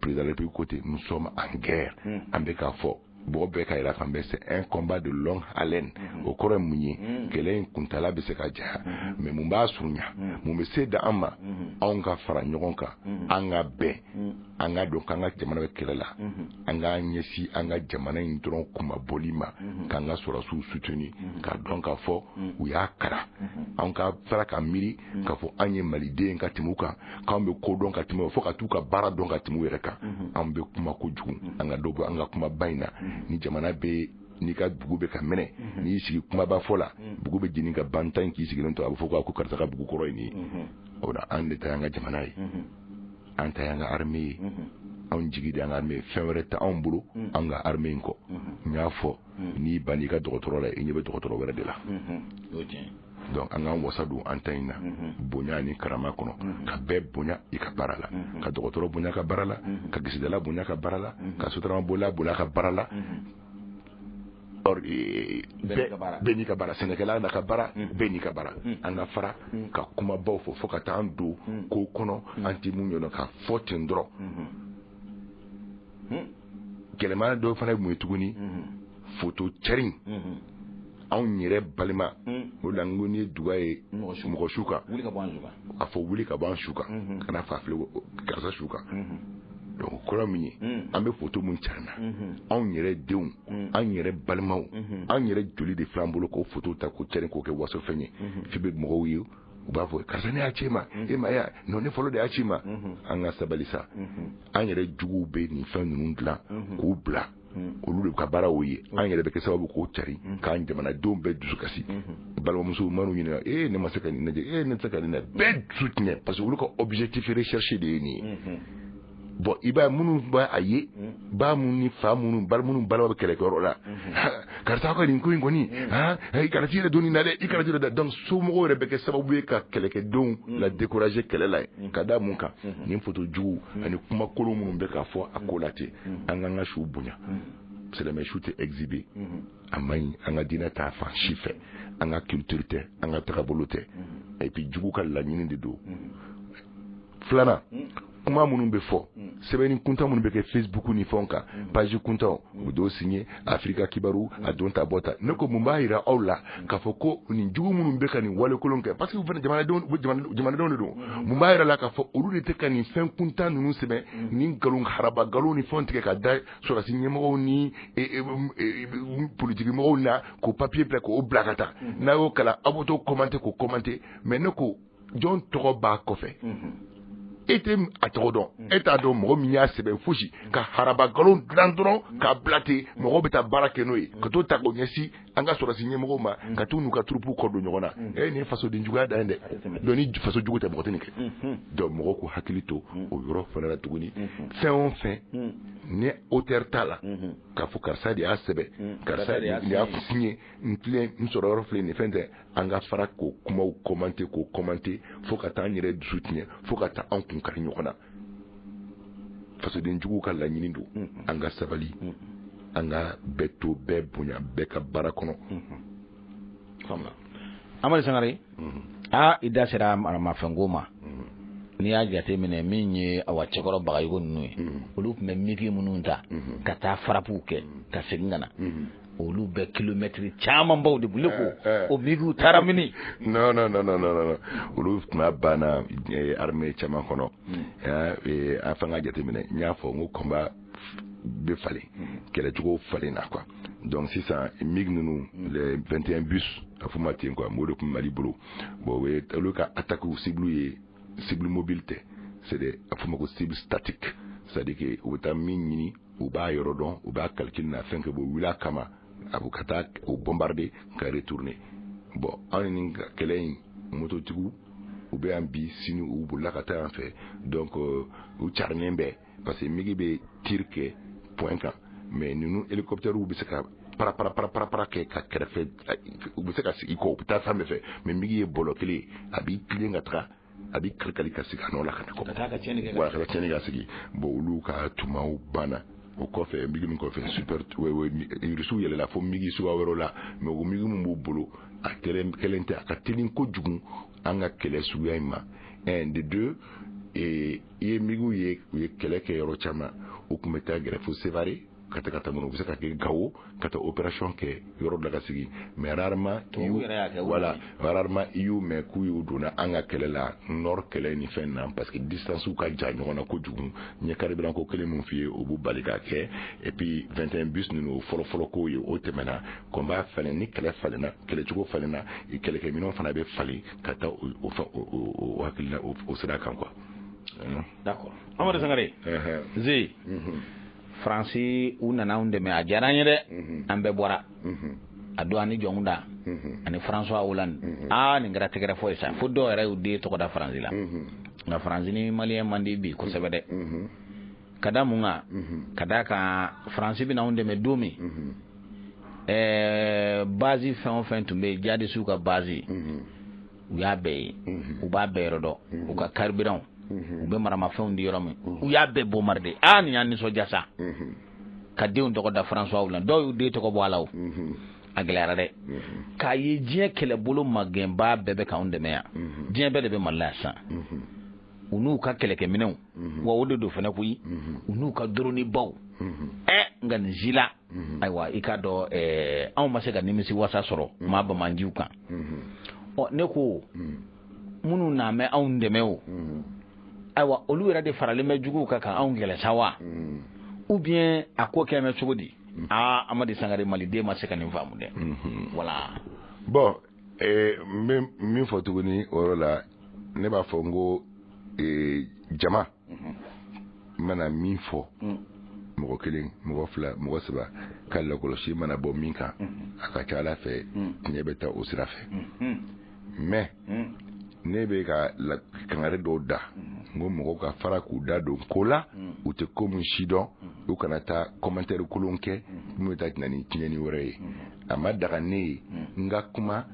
président de la République côté nous sommes en guerre an bɛ k'a fɔ bon bɛɛ ka yira kan bɛ c'est un combat de longue haleine o kɔrɔ ye mun ye kɛlɛ in kuntala bɛ se ka janya mais mun b'a surunya mun bɛ se da an ma anw ka fara ɲɔgɔn kan an ka bɛn an ka dɔn k'an ka jamana bɛ kɛlɛ la an k'an ɲɛsin an ka jamana in dɔrɔn kumabɔli ma k'an ka sɔrɔsiw soutenir k'a dɔn k'a fɔ u y'a kara an ka fara ka miiri k'a fɔ an ye maliden ka tɛmɛ u kan k'anw bɛ ko dɔn ka tɛmɛ u fo ka t'u ka baara dɔn ka tɛmɛ u yɛrɛ kan an bɛ kuma kojugu an ka dɔ bɔ an ka kumaba in na ni jamana bɛ n'i ka bugu bɛ ka mɛnɛ n'i y'i sigi kumaba fɔ la bugu bɛ jeni ka ban tan k'i sigilen to a bɛ fɔ ko karisa ka bugu kɔrɔ ye nin ye o la an de ta y'an ka jamana ye an ta y'an ka armée ye anw jigi de y'an ka armée ye fɛn wɛrɛ tɛ anw bolo an ka armée in kɔ n y'a fɔ n'i banna i ka dɔgɔtɔrɔ la i ɲɛ bɛ dɔgɔtɔrɔ wɛrɛ de la donc an k'an wasa don an ta in na bonya ni karama kɔnɔ ka bɛɛ bonya i ka baara la ka dɔgɔtɔrɔ bonya ka baara la ka gesedala bonya ka baara la ka sotarama bonya ka baara la bɛɛ n'i ka baara sɛnɛkɛla n'a ka baara bɛɛ n'i ka baara an ka fara ka kumabaw fɔ ka taa an don ko kɔnɔ an tɛ mun ɲɔgɔn ka fɔ ten dɔrɔn gɛlɛman dɔw fana ye mun ye tuguni photo cɛrin anw yɛrɛ balima o la n ko ni duga ye mɔgɔ su kan a fɔ wuli ka bɔ an su kan kana fa filɛ karisa su kan donc kɔrɔ min ye an bɛ photo mun carina anw yɛrɛ denw an yɛrɛ balimaw an yɛrɛ joli de filɛ an bolo k'o photo ta k'o cɛrin k'o kɛ waso fɛn ye fi bɛ mɔgɔw ye u b'a fɔ karisa ne y'a ci ma e ma ya non ne fɔlɔ de y'a ci ma an ka sabali sa an yɛrɛ juguw bɛ nin fɛn ninnu dilan k'u bila olu de ka baara o ye an yɛrɛ bɛ kɛ sababu k'o cari k'an jamanadenw bɛɛ dusu kasi balimamusow man'u ɲininka ne ma se ka nin lajɛ ne tɛ se ka nin lajɛ bɛɛ dusu tiɲɛ parce que olu ka objectif recherché de ye nin ye bon i b'a ye minnu b'a a ye ba minnu ni fa minnu balima bɛ kɛlɛkɛyɔrɔ la karisa ka nin ko in kɔni i kana t'i yɛrɛ don nin na dɛ i kana t'i yɛrɛ da donc somɔgɔw yɛrɛ bɛ kɛ sababu ye ka kɛlɛkɛdenw la décourager kɛlɛ la ka da mun kan nin photo jugu ani kuma kolon minnu bɛ ka fɔ a ko la ten an k'an ka suw bonya silamɛ su tɛ exhiber a man ɲi an ka diinɛ t'a fan si fɛ an ka culture tɛ an ka tagabolo tɛ et puis jugu ka laɲini de don filanan kuma minnu bɛ fɔ sɛbɛnni kuntan minnu bɛ kɛ Facebook ni fɛnw kan page kuntan o dɔw signé Afrika Kibaru a don ta bɔta ne ko mun b'a jira aw la k'a fɔ ko nin jugu minnu bɛ ka nin wale kolon kɛ parce que u fana jamanadenw de don mun b'a jira la k'a fɔ olu de tɛ ka nin fɛn kuntan ninnu sɛbɛn ni nkalon haraba nkalon ni fɛnw tigɛ ka da sɔrɔdasi ɲɛmɔgɔw ni politikimɔgɔw na k'o papier bila k'o bila ka taa n'a y'o kalan aw bɛ t'o commenter mais ne ko jɔn tɔgɔ b'a kɔfɛ e tɛ a tɔgɔ dɔn e t'a dɔn mɔgɔ min y'a sɛbɛn fosi ka haraba nkalon dilan dɔrɔn k'a bila ten mɔgɔw bɛ taa baara kɛ n'o ye ka t'o ta k'o ɲɛsin an ka sɔrɔdasi ɲɛmɔgɔw ma ka t'u n'u ka turupuw kɔ don ɲɔgɔn na nin ye fasoden juguya dan ye dɛ donc ni faso jugu tɛ mɔgɔ tɛ nin kɛ donc mɔgɔw k'u hakili to o yɔrɔ fana la tuguni fɛn o fɛn ni auteur t'a la k'a fɔ karisa de y'a sɛbɛn karisa de y'a signé n sɔrɔ yɔrɔ filɛ nin fɛn tɛ an ka fara k'o kumaw commenter fo ka taa an yɛrɛ dusu tiɲɛ fo ka taa an kun kari ɲɔgɔn na fasoden juguw ka laɲini don an ka sabali an ka bɛɛ to bɛɛ bonya bɛɛ ka baara kɔnɔ Amadu Sangare i da sera maramafɛnko ma n'i y'a jate minɛ min ye awa cɛkɔrɔ bagayogo ninnu ye olu tun bɛ miki minnu ta ka taa farapuw kɛ ka segin ka na olu bɛ kilomɛtiri caman baw de bolo ko o mikiw taara mini non olu tun b'a banna armée caman kɔnɔ a fɛn ka jate minɛ n y'a fɔ n ko combat bɛ falen kɛlɛcogo falen na quoi donc sisan mig ninnu les 21 bus a fɔ ma ten quoi mo de tun Mali bolo bon olu ka attaque cible mobile tɛ c'est des a fɔ ma ko cible statique c'est-à-dire que u bɛ taa min ɲini u b'a yɔrɔ dɔn u b'a calcul na fɛn kɛ bɔ wuli kama a bɛ ka taa o bombarder ka retourner bon anw ni kɛlɛ in mototigiw u bɛ yan bi sini u bolila ka taa yan fɛ donc u carinen bɛ parce que migi bɛ tir kɛ point kan mais ninnu hélicoptère bɛ se ka para kɛ ka kɛrɛfɛ u bɛ se ka sigi kɔ u bɛ taa fan bɛɛ fɛ mais migi ye bɔlɔ kelen a b'i tilen ka taga a b'i kari ka sigi a nɔ la ka na kɔ ka tiɲɛni ka sigi bon olu ka tumaw banna o kɔfɛ migi min kɔfɛ super irisiw yɛlɛla fo migi suguya wɛrɛw la mais o migi min b'u bolo a kɛlen tɛ a ka teli kojugu an ka kɛlɛ suguya in ma un de deux i ye migiw ye u ye kɛlɛ kɛ yɔrɔ caman o tun bɛ taa gɛrɛ fo Sevare ka taa minnu u bɛ se ka kɛ Gawo ka taa opération kɛ yɔrɔ dɔ ka sigi mais rarement i y'u mɛn k'u y'u donna an ka kɛlɛ la nord kɛlɛ ni fɛn na parce que distance ka jan ɲɔgɔn na kojugu ɲɛ karibilan ko kelen min f'i ye o b'u bali ka kɛ et puis 21 bus ninnu o fɔlɔ ko ye o tɛmɛna combat falen ni kɛlɛ falenna kɛlɛcogo falenna kɛlɛkɛminɛnw fana bɛ falen ka taa o hakilina o sira kan quoi. D'accord Amadu Sangare Ze Fransi u nana anw dɛmɛ a diyara an ye dɛ an bɛɛ bɔra a don ani jɔnw da ani François Hollande nin kɛra tɛgɛrɛ fɔ ye sa fo dɔw yɛrɛ y'u den tɔgɔ da Faransi la nka Faransi ni maliyɛn man di bi kosɛbɛ dɛ ka da mun kan ka da kan Faransi bɛna anw dɛmɛ don min base fɛn o fɛn tun bɛ yen jihadisiw ka base u y'a bɛɛ ye u b'a bɛɛ yɔrɔ dɔn u ka carburant u bɛ maramafɛnw di yɔrɔ min u y'a bɛɛ bombarder nin y'an nisɔndiya sa ka denw tɔgɔ da François Hollande dɔw y'u den tɔgɔ bɔ a la o a gɛlɛyara dɛ k'a ye diɲɛ kɛlɛbolo magɛnba bɛɛ bɛ k'anw dɛmɛ yan diɲɛ bɛɛ de bɛ Mali la yan u n'u ka kɛlɛkɛminɛnw wa o de don fana koyi u n'u ka dronibaw nka nin si la ayiwa i k'a dɔn anw ma se ka nimisi wasa sɔrɔ maa bamanjiw kan ne ko minnu n'a mɛn anw dɛmɛ o ayiwa olu yɛrɛ de faralen bɛ juguw kan anw kɛlɛ sa wa ou bien a ko kɛ mɛ cogo di Amadu Sangare maliden ma se ka nin faamu dɛ voilà bon n bɛ min fɔ tuguni o yɔrɔ la ne b'a fɔ n ko jama mana min fɔ mɔgɔ kelen mɔgɔ fila mɔgɔ saba ka lakɔlɔsi mana bɔ min kan a ka ca Ala fɛ tiɲɛ bɛ taa o sira fɛ mais ne bɛ ka kangari dɔw da n ko mɔgɔw ka fara k'u da don ko la u tɛ ko min si dɔn u kana taa commentaire kolon kɛ min bɛ taa na ni tiɲɛni wɛrɛ ye a ma daga ne ye n ka kuma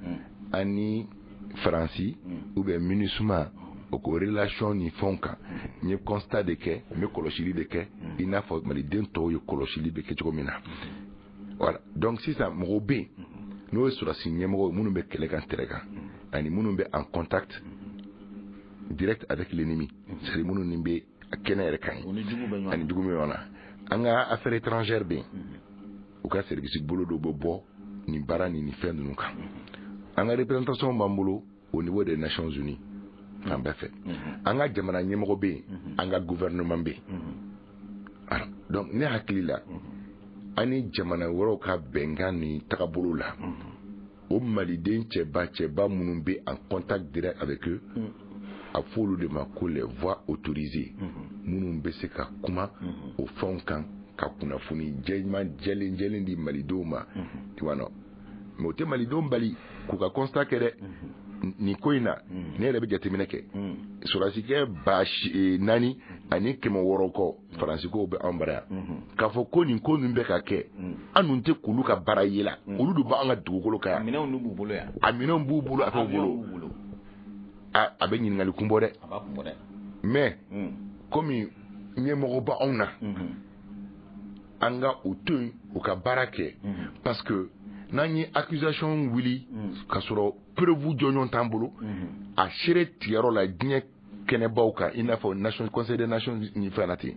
ani Faransi ou bien MINUSMA o ko relation ni fɛnw kan n ye constat de kɛ n bɛ kɔlɔsili de kɛ i n'a fɔ maliden tɔw ye kɔlɔsili bɛ kɛ cogo min na voilà donc sisan mɔgɔw bɛ yen n'o ye sɔrɔdasi ɲɛmɔgɔ minnu bɛ kɛlɛ kan terrain kan ani minnu bɛ en contact direct avec l'ennemi c'est minnu ni bɛ kɛnɛ yɛrɛ kan ye ani jugu bɛ ɲɔgɔn na an ka affaire étrangère bɛ yen u ka service bolo dɔ bɛ bɔ nin baara ni fɛn ninnu kan an ka représentation b'an bolo au niveau des Nations Unies fan bɛɛ fɛ an ka jamana ɲɛmɔgɔ bɛ yen an ka gouvernement bɛ yen donc ne hakili la an ni jamana wɛrɛw ka bɛnkan ni tagabolo la o maliden cɛba minnu bɛ en contact direct avec eux a fɔ olu de ma ko les voix autorisées minnu bɛ se ka kuma o fɛnw kan ka kunnafoni jɛlen di malidenw ma tu vois non mais o tɛ malidenw bali k'u ka constat kɛ dɛ nin ko in na ne yɛrɛ bɛ jateminɛ kɛ sɔrɔdasikɛ 4,000 ani 600 kɔ faransikow bɛ anw bara yan k'a fɔ ko nin ko ninnu bɛ ka kɛ an dun tɛ k'olu ka baara ye la olu de b'an ka dugukolo kan yan minɛnw b'u bolo yan a minɛnw b'u bolo a t'u bolo a bɛ ɲininkali kun bɔ dɛ mais komi ɲɛmɔgɔ bɛ anw na an ka u to yen u ka baara kɛ parce que n'an ye accusation wuli ka sɔrɔ preuve jɔnjɔn t'an bolo a seere tigɛyɔrɔ la diɲɛ kɛnɛbaw kan i n'a fɔ conseil des nations ni fɛn na ten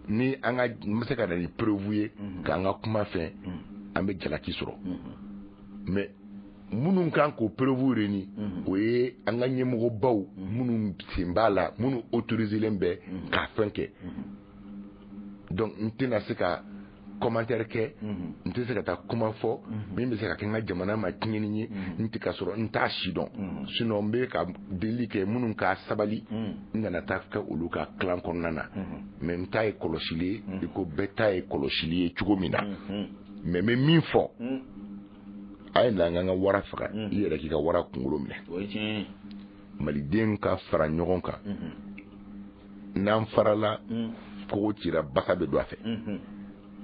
ni an ka n bɛ se ka na ni preuve ye k'an ka kuma fɛn an bɛ jalaki sɔrɔ mais minnu kan k'o preuve reni o ye an ka ɲɛmɔgɔbaw minnu sen b'a la minnu autoriselen bɛ k'a fɛn kɛ donc n tɛna se ka commentaire kɛ n tɛ se ka taa kuma fɔ min bɛ se ka kɛ n ka jamana ma tiɲɛni ye n tɛ ka sɔrɔ n t'a si dɔn sinon n bɛ ka deli kɛ minnu ka sabali n kana taa kɛ olu ka clan kɔnɔna na mais n ta ye kɔlɔsili ye i ko bɛɛ ta ye kɔlɔsili ye cogo min na mais n bɛ min fɔ a ye na an ka wara faga i yɛrɛ k'i ka wara kunkolo minɛ maliden ka fara ɲɔgɔn kan n'an farala kogo cira basa bɛ don a fɛ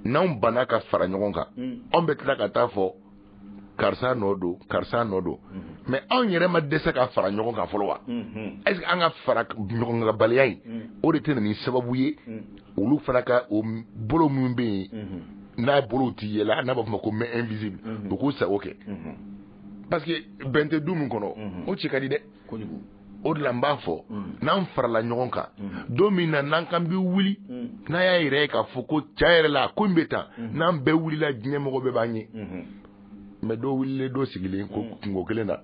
n'anw banna ka fara ɲɔgɔn kan anw bɛ tila ka taa fɔ karisa nɔ don mais anw yɛrɛ ma dɛsɛ ka fara ɲɔgɔn kan fɔlɔ wa est-ce que an ka fara ɲɔgɔn kan baliya in o de tɛ na ni sababu ye olu fana ka o bolo minnu bɛ yen n'a bolow tɛ yɛlɛ n'a b'a fɔ ma ko main invisible u k'u sago kɛ parce que bɛn tɛ du min kɔnɔ o cɛ ka di dɛ o de la n b'a fɔ n'an farala ɲɔgɔn kan don min na n'an kan bɛ wuli n'a y'a yɛrɛ ye k'a fɔ ko tiɲɛ yɛrɛ la ko in bɛ tan n'an bɛɛ wulila diɲɛ mɔgɔ bɛɛ b'an ye mais dɔ wulilen dɔ sigilen ko kungo kelen na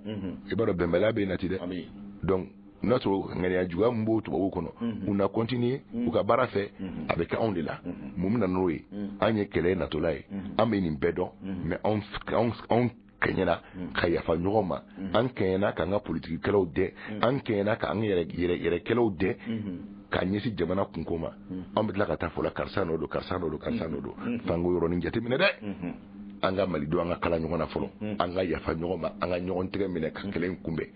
i b'a dɔn bɛnbaliya bɛ yen na ten dɛ donc n'a sɔrɔ ŋaniya juguya min b'o tubabuw kɔnɔ u na continuer u ka baara fɛ a bɛ kɛ anw de la mun bɛ na n'o ye an ye kɛlɛ natɔla ye an bɛ nin bɛɛ dɔn mais anw kɛɲɛna ka yafa ɲɔgɔn ma an kɛɲɛna k'an ka politikikɛlaw dɛ an kɛɲɛna k'an yɛrɛkɛlaw dɛ k'a ɲɛsin jamana kunko ma an bɛ tila ka taa fɔ la karisa n'o don fanko yɔrɔnin jateminɛ dɛ an ka malidenw an ka kala ɲɔgɔn na fɔlɔ an ka yafa ɲɔgɔn ma an ka ɲɔgɔn tɛgɛ minɛ ka kɛlɛ in kunbɛn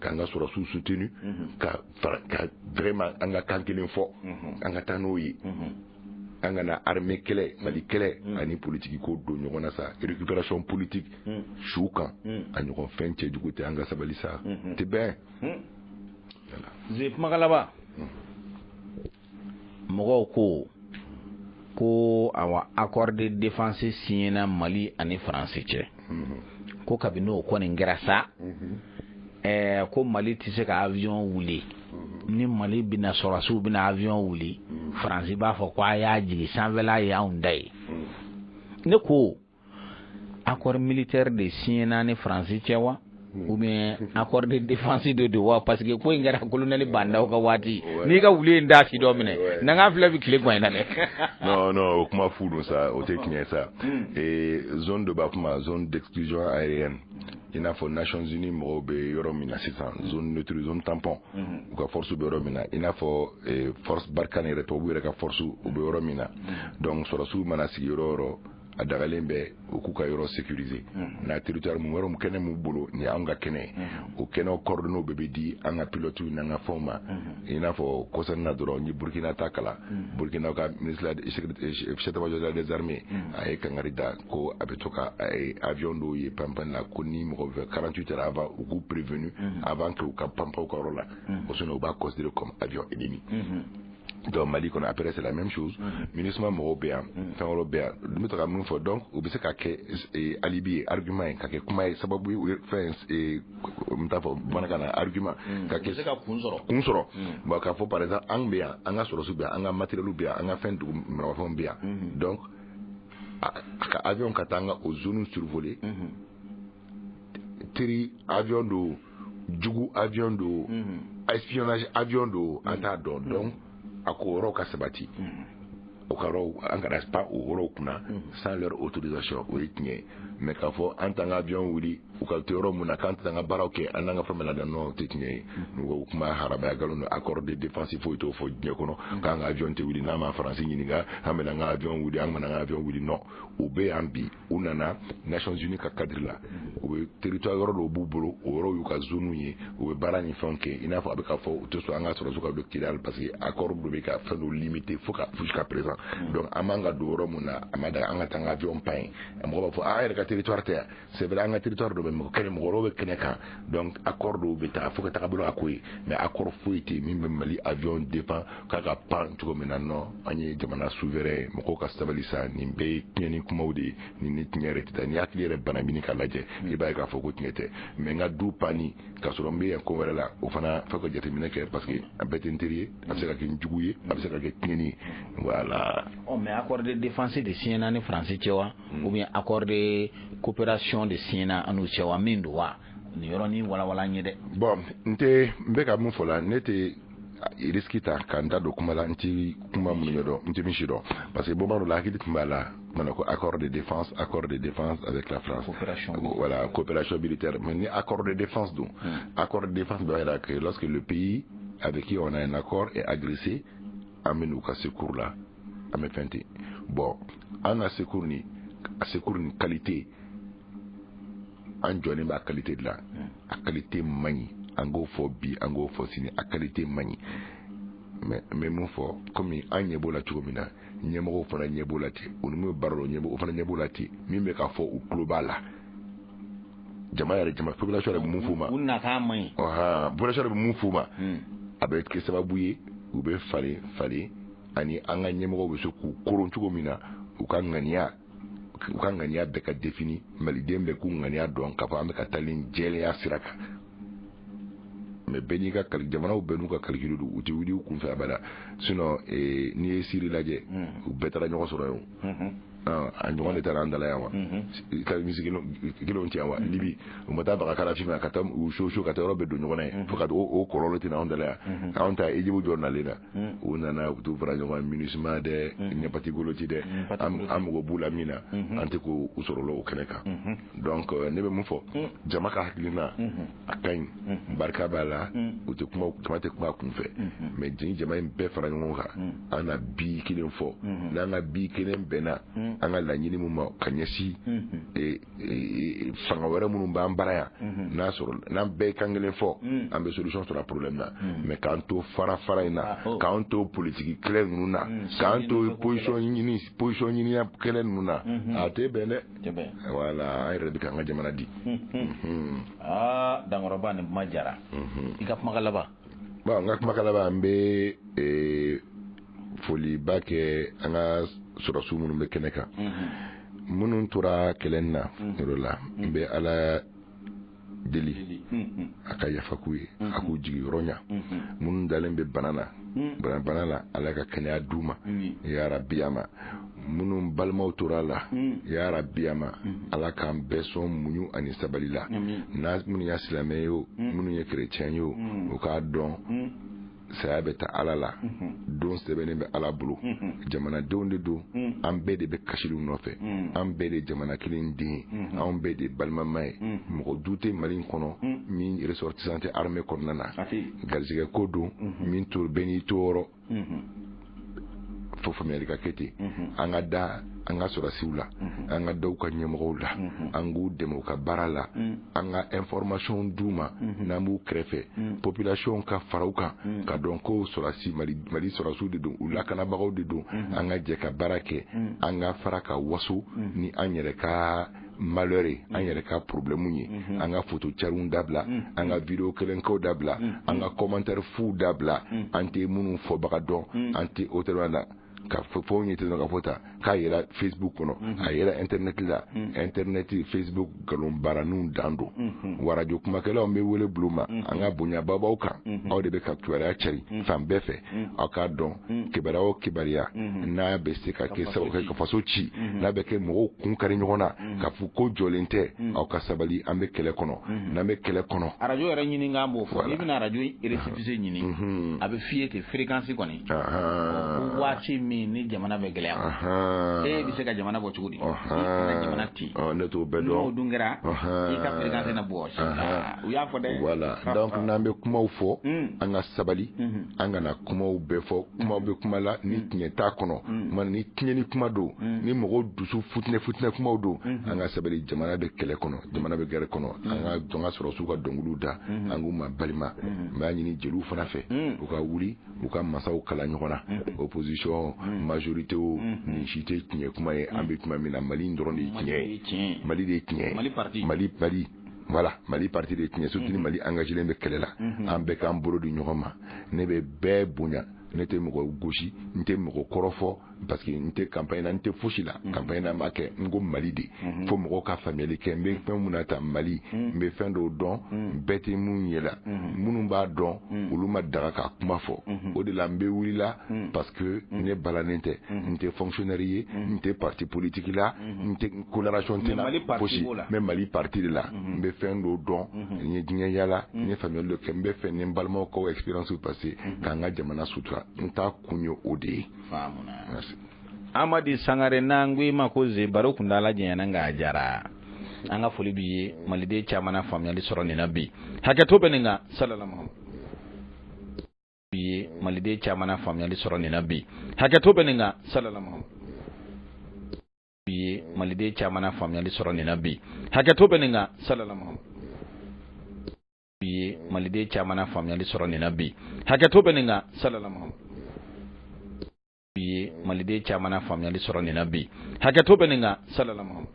k'an ka sɔrɔsiw soutenu ka vraiment an ka kan kelen fɔ an ka taa n'o ye an ka na armée kɛlɛ mali kɛlɛ ani politiki ko don ɲɔgɔn na sa récupération politique su kan a ɲɔgɔn fɛn cɛjugu tɛ an ka sabali sa tɛ bɛn ze kumakan laban mɔgɔw ko awa accord de défense signé Mali ani France cɛ ko kabini o kɔni kɛra sa ko Mali tɛ se ka avion wuli ni Mali bɛna sɔrɔsiw bɛna avion wuli France b'a fɔ ko a y'a jigi sanfɛla ye anw da ye ne ko accord militaire de signé ni France cɛ wa ou bien accord de défense de wa parce que ko in kɛra colonel bandaw ka waati n'i ka wuli in da si dɔ minɛ na ka filɛ bi tile gwan na dɛ non o kuma fu don sa o tɛ tiɲɛ sa zone de b'a kuma zone d'exclusion aérienne i n'a fɔ Nations Unies mɔgɔw bɛ yɔrɔ min na sisan zone neutre zone tampon u ka force bɛ yɔrɔ min na i n'a fɔ force Barkhane yɛrɛ tubabu yɛrɛ ka force u bɛ yɔrɔ min na donc sɔrɔsiw mana sigi yɔrɔ o yɔrɔ a dagalen bɛ u k'u ka yɔrɔ sécuriser n'a territoire mun yɔrɔ mun kɛnɛ mun bolo ni anw ka kɛnɛ o kɛnɛw coordonnées bɛɛ bɛ di an ka pilotes n'an ka fɛnw ma i n'a fɔ kɔsani na dɔrɔn ni Burkina ta kala Burkina ka ministre chef d'état-major des armées a ye kangari da ko a bɛ to ka avion dɔw ye panpan la ko ni mɔgɔ fɛ 48 heures avant u k'u prévenu avant que u ka panpan u ka yɔrɔ la o sinon u b'a considérer comme avion ennemi donc Mali qu'on après c'est la même chose ministre européen enfin européen nous tra mun fo donc o bise ka ke alibi argument ka ke kuma sababu offense et mtafo banakana argument ka ke kun soro ba ka fo par exemple angbeya anga soro subia anga matériel ubia anga fin du mrafon bia donc ka avion katanga aux zones survolées tri avion do jugu avion do espionnage avion do anta donc akoro ka sabati okaro angara spa oro kuna sans leur autorisation o itnie mais ka fo antanga avion wuli uka teoro muna kanta nga baroke ananga famela da no titnie ngo kuma haraba galono accord de défense fo ito fo nyekono ka nga avion te wuli na ma france nyinga hamela nga avion wuli angana nga avion wuli no ube ambi unana Nations Unies ka cadre la ube territoire ro bubulu oro yuka zonu ye ube barani fonke ina fo abeka fo to so anga so ka doctrinal parce que accord de ka fa no limité fo ka jusqu'à présent donc amanga do ro muna amada anga tanga avion pain mo fo a ka territoire terre c'est vrai anga territoire do mo kene mo robe keneka donc accord do beta fo ka takabulu akoy mais accord fo ite mimbe Mali avion défend kaka pan to menano anye jamana souverain mo ko ka stabiliser nimbe ni kumawde ni nitnyere tani akliere banamini kalaje iba ka fo ko tnyete mais nga du pani ka so mbe ko wala o fana fa ko jete mineke parce que abete intérieur abseka ke njuguye abseka ke tnyeni voilà. Oh, mais accord de défense de Siena en français tchewa ou bien accord de coopération de Siena en tchewa mindoa ni yoroni wala nyede bon nte mbeka mun fola nete iriskita kanda do kumala nti kuma mun do nti mishido parce que bomba la hakiti kumala manako accord de défense avec la France voilà coopération militaire mais ni accord de défense donc accord de défense doit que lorsque le pays avec qui on a un accord est agressé amène au secours là amène fenti bon on a secours ni qualité en journée ma qualité de la qualité mani ango fo bi ango fo sini a qualité mani mais mon fo comme anye bola chugomina nyemo fana nyebola ti onu barro nyebo fana nyebola ti mi me ka fo au global jama ya jama population de mun fuma unna ka mai population de mun fuma avec que sababu ye ou be fale ani anga nyemo be so ku koron chugomina ukangania be ka défini malidembe ku ngania don ka fa ameka talin jele ya siraka mais beni ka jamana benu ka calcul du uti wudi ku fa bala sinon ni siri laje u betara nyoko soro yo a nyoko le tara andala yawa ka musique kilo ntiawa libi o mata ba kala fima katam u shosho ka toro be do nyoko na fo ka o kololo tina andala ka onta ejibu journalina una na tu fra nyoko munisma de nyapati goloti de am go bula mina ante ko usoro lo keneka donc nebe mu fo jama ka hakilina akain barka bala uti kuma tomate kuma kunfe mais jini jama be fra nyoko ana bi kilin fo na nga bi kilin bena anga la nyini mu ma kanyasi fanga wara mu mba mbaraya na soro na be kangele fo ambe solution sur la problème là mais kanto fara ina kanto politique clair nuna kanto position nyini ya clair nuna ate bene voilà ay rebi kanga jamana di dangoro bani majara ikap makalaba ba ngak makalaba mbe foli bake anga sura sumu mbe keneka munun tura kelenna rola mbe ala deli aka yafakuye aku jigi ronya munun dalembe banana ala ka kenya duma ya rabbiyama munun balmaw turala ya rabbiyama ala kan beso munyu ani sabalila na mun ya islameyo munun ya chrétien yo o ka don sayabeta alala don sebene be ala bulu jamana donde do ambe de be kashilu nofe ambe de jamana kilin din ambe de balmamay mo dute malin kono min ressortissante armée konnana galziga kodo min tur beni toro fofu amerika keti anga sura siwla anga dawka nyemogol la angu demo ka barala anga information duma namu krefe population ka farauka ka donko sura si mali sura su de don ula kana bago de don anga je ka barake anga faraka wasu ni anyere ka malheureux an yɛrɛ ka problème ye an ka photo carinw dabila an ka video kelenkaw dabila an ka commentaire fu dabila an tɛ minnu fɔbaga dɔn an tɛ auteur la ka fɔ ɲɛ tɛ ka fɔ ta k'a yɛrɛ Facebook kɔnɔ a yɛrɛ internet la internet Facebook galon baaraninw dan don wa radio kumakɛlaw bɛ wele bulon ma an ka bonya babaw kan aw de bɛ ka kibaruya cari fan bɛɛ fɛ aw k'a dɔn kibaruya o kibaruya n'a bɛ se ka kɛ sababu kɛ ka faso ci n'a bɛ kɛ mɔgɔw kun kari ɲɔgɔn na ka fɔ ko jɔlen tɛ aw ka sabali an bɛ kɛlɛ kɔnɔ n'an bɛ kɛlɛ kɔnɔ radio yɛrɛ ɲini k'an b'o fɔ i bɛna radio récépissé ɲini a bɛ f'i ye ten fréquence kɔni waati min ni jamana bɛ gɛlɛya bɛ se ka jamana bɔ cogo di jamana ti ne t'o bɛɛ dɔn n'o dun kɛra i ka fréquence na bɔ u y'a fɔ dɛ voilà donc n'an bɛ kumaw fɔ an ka sabali an kana kumaw bɛɛ fɔ kumaw bɛ kuma la ni tiɲɛ t'a kɔnɔ ni tiɲɛ ni kuma don ni mɔgɔw dusu futinɛ kumaw don an ka sabali jamana bɛ kɛlɛ kɔnɔ jamana bɛ gɛrɛ kɔnɔ an ka sɔrɔ su ka dɔnkiliw da an k'u ma balima n b'a ɲini jeliw fana fɛ u ka wuli u ka masaw kala ɲɔgɔn na opposition majorité o nin si tɛ tiɲɛ kuma ye an bɛ tuma min na Mali dɔrɔn de ye tiɲɛ Mali de ye tiɲɛ Mali voilà Mali parti de ye tiɲɛ surtout ni Mali engagé bɛ kɛlɛ la an bɛɛ k'an bolo di ɲɔgɔn ma ne bɛ bɛɛ bonya ne tɛ mɔgɔ gosi n tɛ mɔgɔ kɔrɔfɔ parce que n tɛ campagne na n tɛ fosi la campagne na n b'a kɛ n ko Mali de fo mɔgɔw ka faamuyali kɛ n bɛ fɛn mun na ta Mali n bɛ fɛn dɔw dɔn bɛɛ tɛ mun ye la minnu b'a dɔn olu ma daga ka kuma fɔ o de la n bɛ wulila parce que ne balannen tɛ n tɛ fonctionnaire ye n tɛ parti politique la n tɛ coloration tɛ na fosi n bɛ Mali parti de la n bɛ fɛn dɔw dɔn n ye diɲɛ yala n ye faamuyali dɔ kɛ n bɛ fɛ ni n balimaw kaw expérience passé k'an ka jamana sutura n t'a kun ye o de ye. Amadi Sangare n'an ko i ma ko ze baro kundala jɛɲɛna nka a jara an ka foli b'i ye maliden caman na faamuyali sɔrɔ nin na bi hakɛto bɛ nin kan salalamu b'i ye maliden caman na faamuyali sɔrɔ nin na bi hakɛto bɛ nin kan salalamu b'i ye maliden caman na faamuyali sɔrɔ nin na bi hakɛto bɛ nin kan salalamu b'i ye maliden caman na faamuyali sɔrɔ nin na bi hakɛto bɛ nin kan salalamu b'i ye maliden caman na faamuyali sɔrɔ nin na bi hakɛto bɛ nin kan salalamu